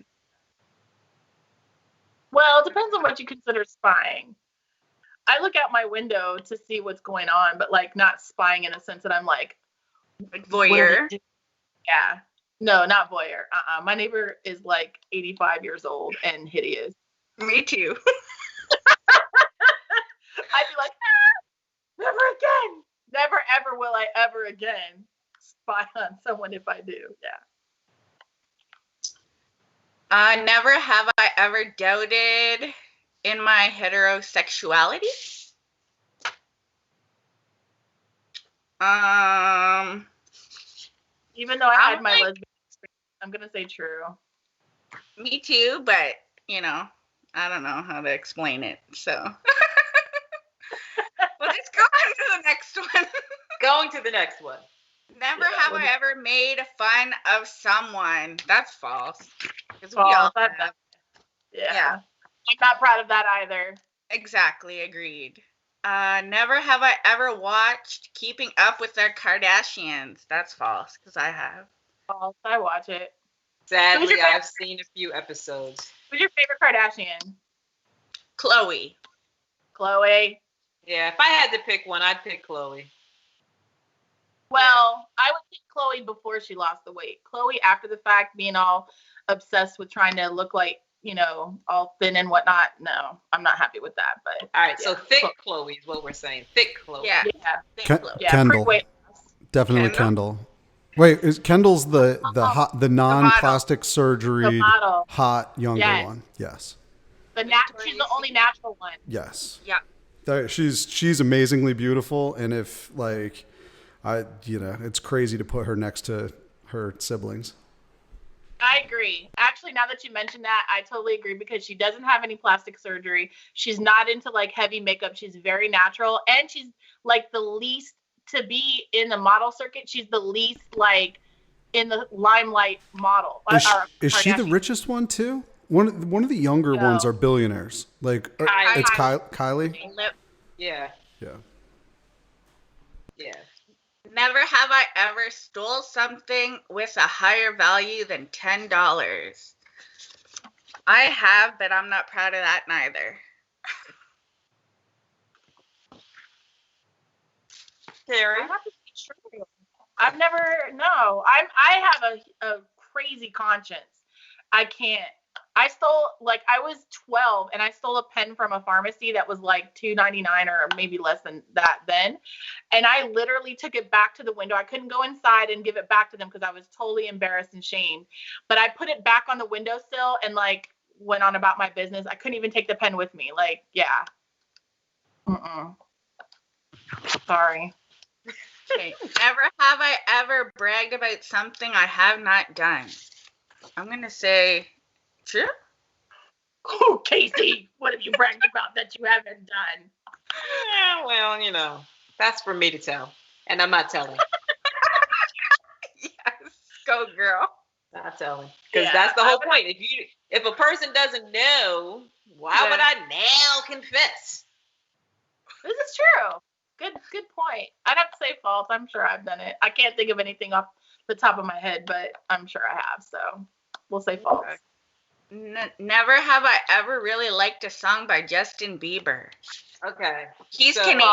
Well, it depends on what you consider spying. I look out my window to see what's going on, but like not spying in a sense that I'm like voyeur. Yeah. No, not voyeur. My neighbor is like 85 years old and hideous. Me too. I'd be like, never again. Never ever will I ever again spy on someone if I do. Yeah. Never have I ever doubted in my heterosexuality. Even though I had my lesbian experience, I'm gonna say true. Me too, but you know, I don't know how to explain it. So well, let's go on to the next one. Going to the next one. Never have I ever made fun of someone. That's false. False. Yeah. I'm not proud of that either. Exactly. Agreed. Never have I ever watched Keeping Up with the Kardashians. That's false, because I have. False. I watch it. Sadly, I've seen a few episodes. Who's your favorite Kardashian? Khloe. Khloe. Yeah, if I had to pick one, I'd pick Khloe. Well, I would pick Khloe before she lost the weight. Khloe, after the fact, being all obsessed with trying to look like, you know, all thin and whatnot. No, I'm not happy with that. But all right, so thick Khloe is what we're saying. Thick Khloe. Yeah. Thick Khloe. Kendall. Definitely Kendall. Wait, is Kendall's the non-plastic surgery hot younger one? Yes. She's the only natural one. Yes. Yeah. She's amazingly beautiful, and if like, it's crazy to put her next to her siblings. I agree. Actually, now that you mentioned that, I totally agree, because she doesn't have any plastic surgery. She's not into like heavy makeup. She's very natural, and she's like the least to be in the model circuit. She's the least like in the limelight model. Is she the richest one too? One of the younger ones are billionaires. Like it's Kylie. Yeah. Yeah. Yeah. Never have I ever stole something with a higher value than $10. I have, but I'm not proud of that neither. Terry. I have to be true. I've never. No, I have a crazy conscience. I can't. I stole, like, I was 12 and I stole a pen from a pharmacy that was like $2.99 or maybe less than that then. And I literally took it back to the window. I couldn't go inside and give it back to them because I was totally embarrassed and shamed. But I put it back on the windowsill and like went on about my business. I couldn't even take the pen with me. Like, yeah. Sorry. Okay. Never have I ever bragged about something I have not done. I'm going to say true. Oh, Casey, what have you bragged about that you haven't done? Yeah, well, you know, that's for me to tell. And I'm not telling. Yes. Go, girl. Not telling. Because that's the whole point. If a person doesn't know, why would I now confess? This is true. Good point. I'd have to say false. I'm sure I've done it. I can't think of anything off the top of my head, but I'm sure I have. So we'll say false. Never have I ever really liked a song by Justin Bieber. Okay. He's Canadian,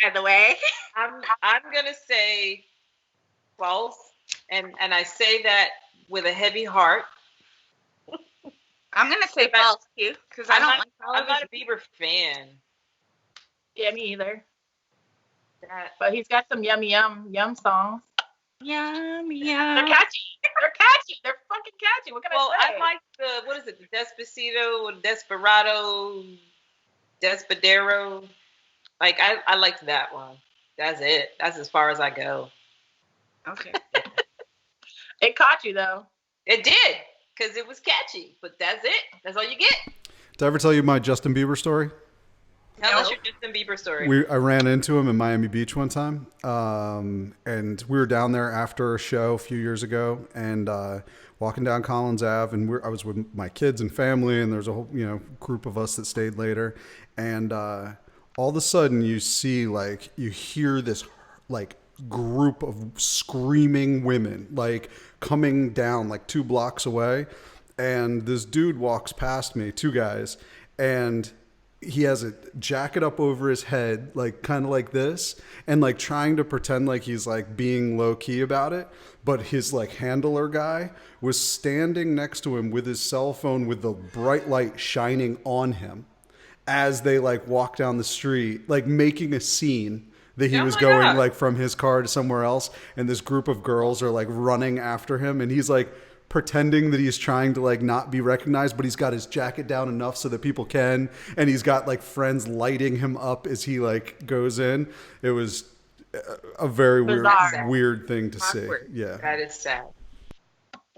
by the way. I'm gonna say false, and I say that with a heavy heart. I'm gonna say false too, because I'm not a Bieber fan. Yeah, me either. But he's got some yum songs. Yum. They're catchy. They're fucking catchy. What can I say? I like the Despacito or Desperado, Despadero. Like, I liked that one. That's it. That's as far as I go. Okay. It caught you, though. It did, because it was catchy. But that's it. That's all you get. Did I ever tell you my Justin Bieber story? Tell us your Justin Bieber story. I ran into him in Miami Beach one time, and we were down there after a show a few years ago, and walking down Collins Ave, and I was with my kids and family, and there's a whole group of us that stayed later, and all of a sudden you hear this like group of screaming women like coming down like 2 blocks away, and this dude walks past me, 2 guys, and he has a jacket up over his head, like kind of like this, and like trying to pretend like he's like being low key about it. But his like handler guy was standing next to him with his cell phone with the bright light shining on him as they like walk down the street, like making a scene that he was going like from his car to somewhere else. And this group of girls are like running after him, and he's like pretending that he's trying to like not be recognized, but he's got his jacket down enough so that people can, and he's got like friends lighting him up as he like goes in. It was a very weird thing to see. Yeah. That is sad.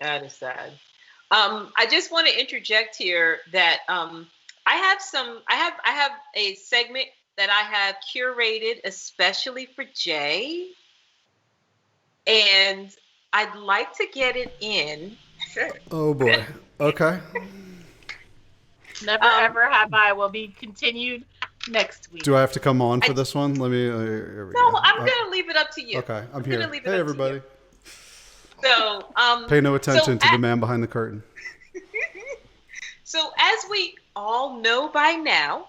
I just want to interject here that I have a segment that I have curated especially for Jay, and I'd like to get it in. Sure. Oh boy. Okay. Never ever have I. Will be continued next week. Do I have to come on for this one? Let me. No, I'm gonna leave it up to you. Okay, I'm here. Hey everybody. So pay no attention to the man behind the curtain. So as we all know by now,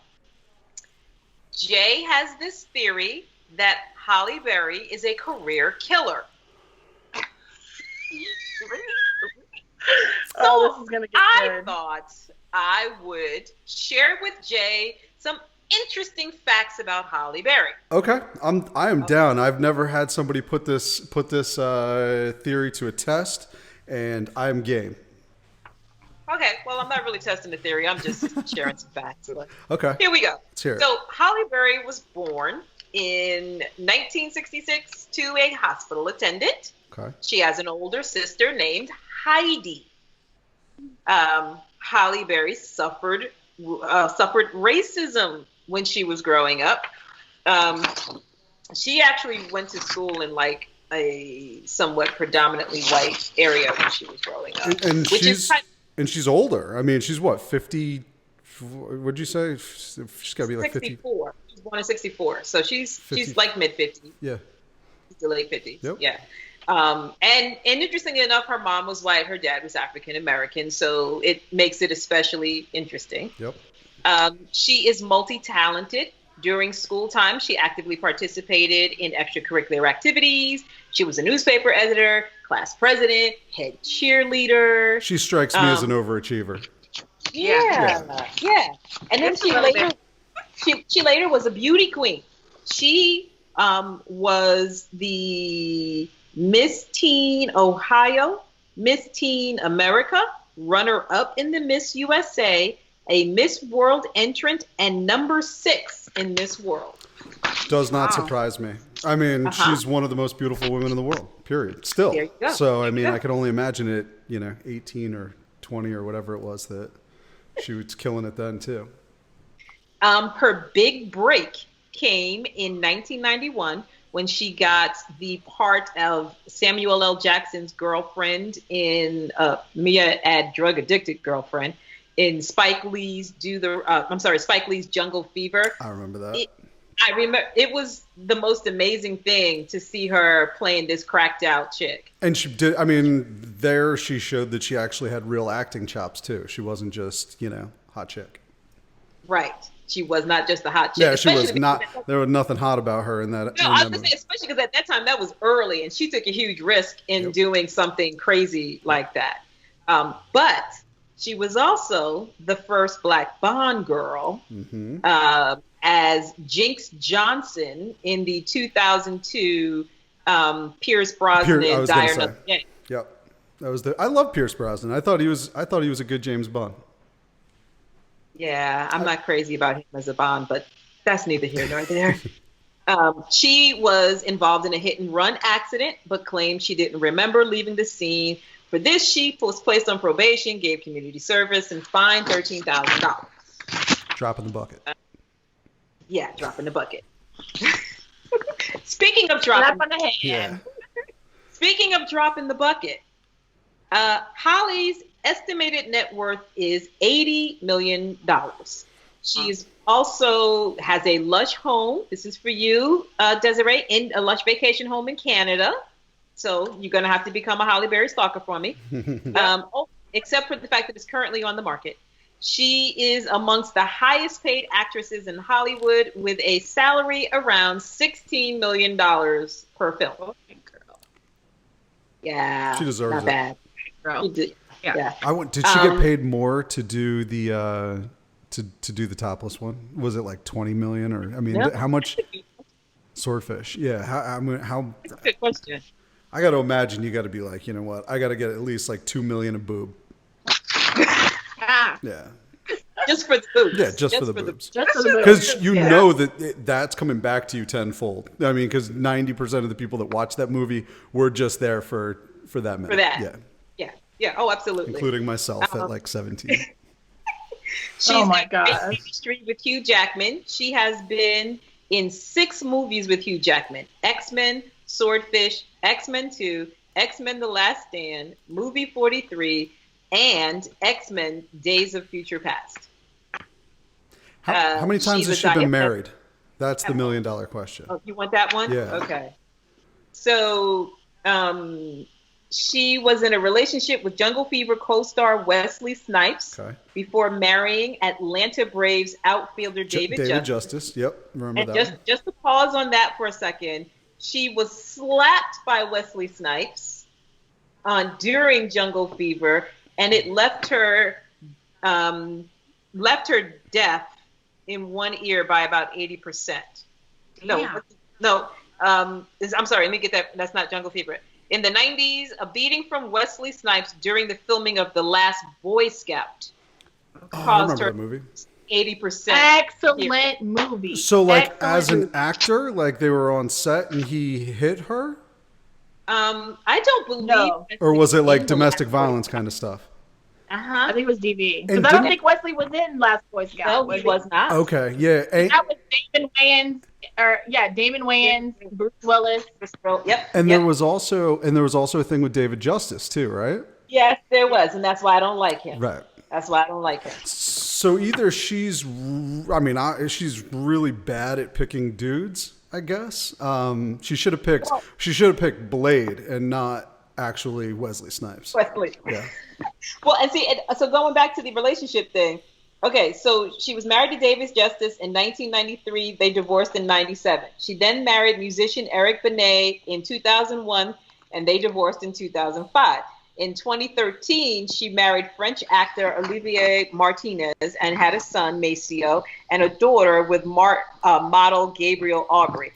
Jay has this theory that Halle Berry is a career killer. So this is gonna get good. I thought I would share with Jay some interesting facts about Halle Berry. Okay, I am down. I've never had somebody put this theory to a test, and I'm game. Okay, well, I'm not really testing the theory. I'm just sharing some facts. Okay. Here we go. Let's hear it. So Halle Berry was born in 1966 to a hospital attendant. Okay. She has an older sister named Heidi. Halle Berry suffered racism when she was growing up. She actually went to school in like a somewhat predominantly white area when she was growing up. And she's older. I mean, she's what, 50? What'd you say? She's got to be like 50. 64. She was born in 64. So she's like mid 50s. Yeah. To late 50s. Yep. Yeah. And interestingly enough, her mom was white, her dad was African American, so it makes it especially interesting. Yep. She is multi-talented, During school time, she actively participated in extracurricular activities. She was a newspaper editor, class president, head cheerleader. She strikes me as an overachiever. Yeah. And then she later was a beauty queen. She was the Miss Teen Ohio, Miss Teen America, runner-up in the Miss USA, a Miss World entrant, and number 6 in Miss World. Does not surprise me. I mean, she's one of the most beautiful women in the world, period. Still. There you go. So, I mean, I can only imagine it, 18 or 20 or whatever it was that she was killing it then, too. Her big break came in 1991 when she got the part of Samuel L. Jackson's girlfriend in drug addicted girlfriend in Spike Lee's Spike Lee's Jungle Fever. I remember that. I remember it was the most amazing thing to see her playing this cracked out chick. And she did. I mean, there she showed that she actually had real acting chops too. She wasn't just hot chick. Right. She was not just a hot chick. Yeah, she was not. There was nothing hot about her in that. No, I was gonna say, especially because at that time that was early, and she took a huge risk in doing something crazy like that. But she was also the first Black Bond girl, as Jinx Johnson in the 2002 Pierce Brosnan Die Another Day. Yep, that was I love Pierce Brosnan. I thought he was a good James Bond. Yeah, I'm not crazy about him as a Bond, but that's neither here nor there. She was involved in a hit and run accident, but claimed she didn't remember leaving the scene. For this, she was placed on probation, gave community service, and fined $13,000. Drop in the bucket. Drop in the bucket. Speaking of dropping on the hand. Yeah. Speaking of dropping the bucket, Holly's estimated net worth is $80 million. She's also has a lush home. This is for you, Desiree, in a lush vacation home in Canada. So you're going to have to become a Halle Berry stalker for me. Except for the fact that it's currently on the market. She is amongst the highest paid actresses in Hollywood with a salary around $16 million per film. Girl. Yeah. She deserves not it. bad. Girl. Did she get paid more to do the to do the topless one? Was it like 20 million or how much? Swordfish. Yeah. How That's a good question. I got to imagine you got to be like, you know what? I got to get at least like 2 million of boob. Yeah. Just for the boobs. Yeah, just for the boobs. Just for the boobs. Because you know that that's coming back to you tenfold. I mean, because 90% of the people that watch that movie were just there for that minute. For that. Yeah. Yeah. Oh, absolutely. Including myself at like 17. She's oh my in God. Street with Hugh Jackman. She has been in 6 movies with Hugh Jackman: X-Men, Swordfish, X-Men 2, X-Men: The Last Stand, Movie 43, and X-Men: Days of Future Past. How many times has she been married? That's the $1 million question. Oh, you want that one? Yeah. Okay. So she was in a relationship with Jungle Fever co-star Wesley Snipes before marrying Atlanta Braves outfielder David Justice. Yep, remember and that. Just to pause on that for a second, she was slapped by Wesley Snipes during Jungle Fever, and it left her deaf in one ear by about 80%. I'm sorry, let me get that. That's not Jungle Fever. In the 90s, a beating from Wesley Snipes during the filming of The Last Boy Scout caused her that movie. 80%. Excellent movie. So, like, Excellent as an movie. actor, like they were on set and he hit her? I don't believe. No. Or was it like domestic violence kind of stuff? I think it was DV. And Because I don't think Wesley was in Last Boy Scout. No, he was not. Okay, yeah. That was Damon Wayans, Damon Wayans, Bruce Willis. Yep. And there was also a thing with David Justice too, right? Yes, there was, and that's why I don't like him. Right. That's why I don't like him. So either she's really bad at picking dudes, I guess. She should have picked Blade and not actually Wesley Snipes. Wesley. Yeah. Well, and see, so going back to the relationship thing, Okay, so she was married to Davis Justice in 1993. They divorced in 97. She then married musician Eric Benet in 2001, and they divorced in 2005. In 2013, she married French actor Olivier Martinez and had a son, Maceo, and a daughter with model Gabriel Aubry.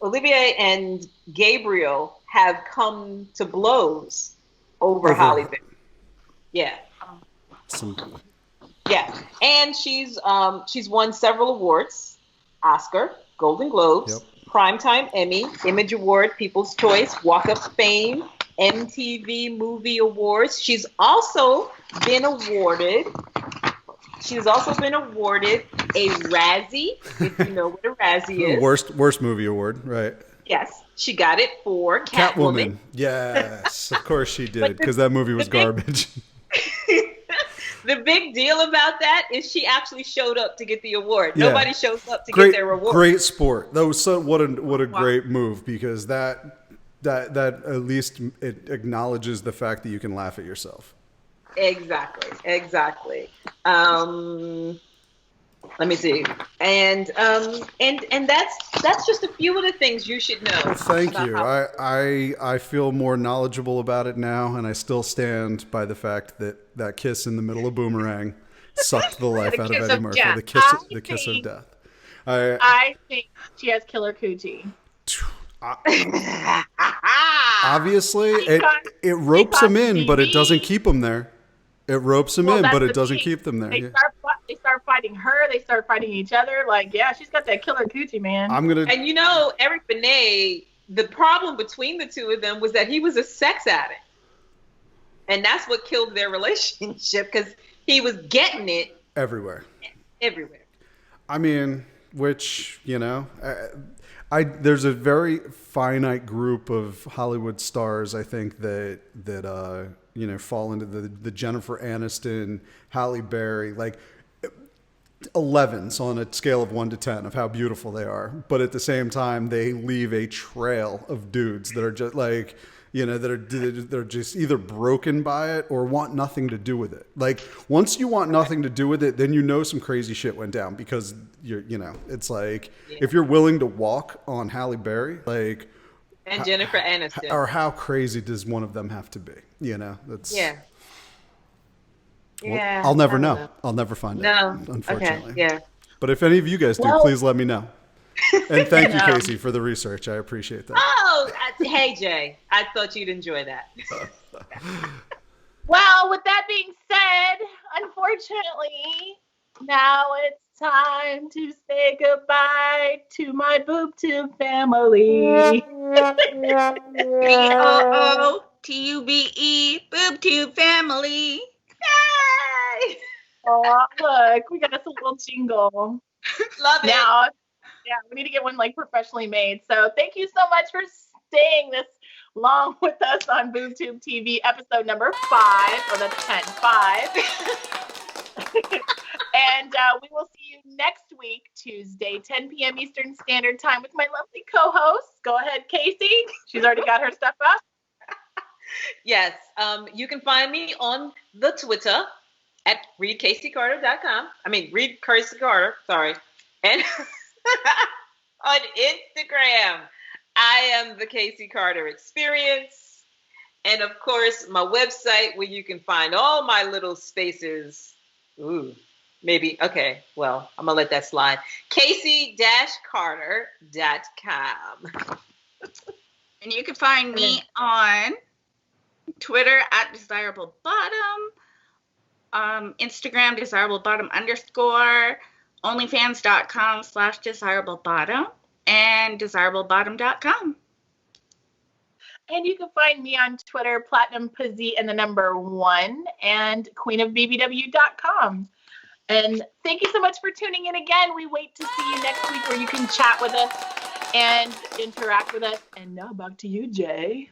Olivier and Gabriel have come to blows over Halle Berry. Yeah. Yeah. And she's won several awards: Oscar, Golden Globes, Primetime Emmy, Image Award, People's Choice, Walk of Fame, MTV Movie Awards. She's also been awarded a Razzie, if you know what a Razzie is. Worst movie award, right? Yes, she got it for Catwoman. Yes, of course she did, because that movie was garbage. The big deal about that is she actually showed up to get the award. Yeah. Nobody shows up to get their reward. Great sport. That was what a great move, because that at least it acknowledges the fact that you can laugh at yourself. Exactly. Let me see. And that's just a few of the things you should know. Thank you. I feel more knowledgeable about it now, and I still stand by the fact that kiss in the middle of Boomerang sucked the life out of Eddie Murphy. The kiss of death. I think she has killer coochie. Obviously, it ropes him in, but it doesn't keep him there. It ropes him in, but it doesn't keep them there. They start fighting her. They start fighting each other. Like, yeah, she's got that killer coochie, man. And Eric Benet, the problem between the two of them was that he was a sex addict, and that's what killed their relationship, because he was getting it everywhere. I mean, which there's a very finite group of Hollywood stars, I think, that fall into the Jennifer Aniston, Halle Berry, like 11s on a scale of 1 to 10 of how beautiful they are. But at the same time, they leave a trail of dudes that are just like, they're just either broken by it or want nothing to do with it. Like, once you want nothing to do with it, then some crazy shit went down, because it's like, if you're willing to walk on Halle Berry, like, and Jennifer Aniston, or how crazy does one of them have to be? That's I'll never know. I'll never find out, unfortunately. Okay. Yeah. But if any of you guys do, please let me know. And thank you, Casey, for the research. I appreciate that. Oh, hey, Jay. I thought you'd enjoy that. Well, with that being said, unfortunately, now it's time to say goodbye to my BoobTube family. BOOTUBE, BoobTube family. Yay! Oh, look, we got us a little jingle. Love it. Now, we need to get one professionally made. So thank you so much for staying this long with us on BoobTube TV, episode number 5. Oh, that's 5. And we will see you next week, Tuesday, 10 p.m. Eastern Standard Time, with my lovely co-host. Go ahead, Casey. She's already got her stuff up. Yes. You can find me on the Twitter at readcaseycarter.com. Read Casey Carter. Sorry. And on Instagram, I am the Casey Carter Experience. And of course, my website, where you can find all my little spaces. Ooh, maybe. Okay. Well, I'm going to let that slide. Casey-Carter.com. And you can find me on Twitter at Desirable Bottom, Instagram Desirable Bottom _, OnlyFans.com/Desirable Bottom, and DesirableBottom.com. And you can find me on Twitter, Platinum Pizzy and the number 1, and QueenofBBW.com. And thank you so much for tuning in again. We wait to see you next week, where you can chat with us and interact with us. And now back to you, Jay.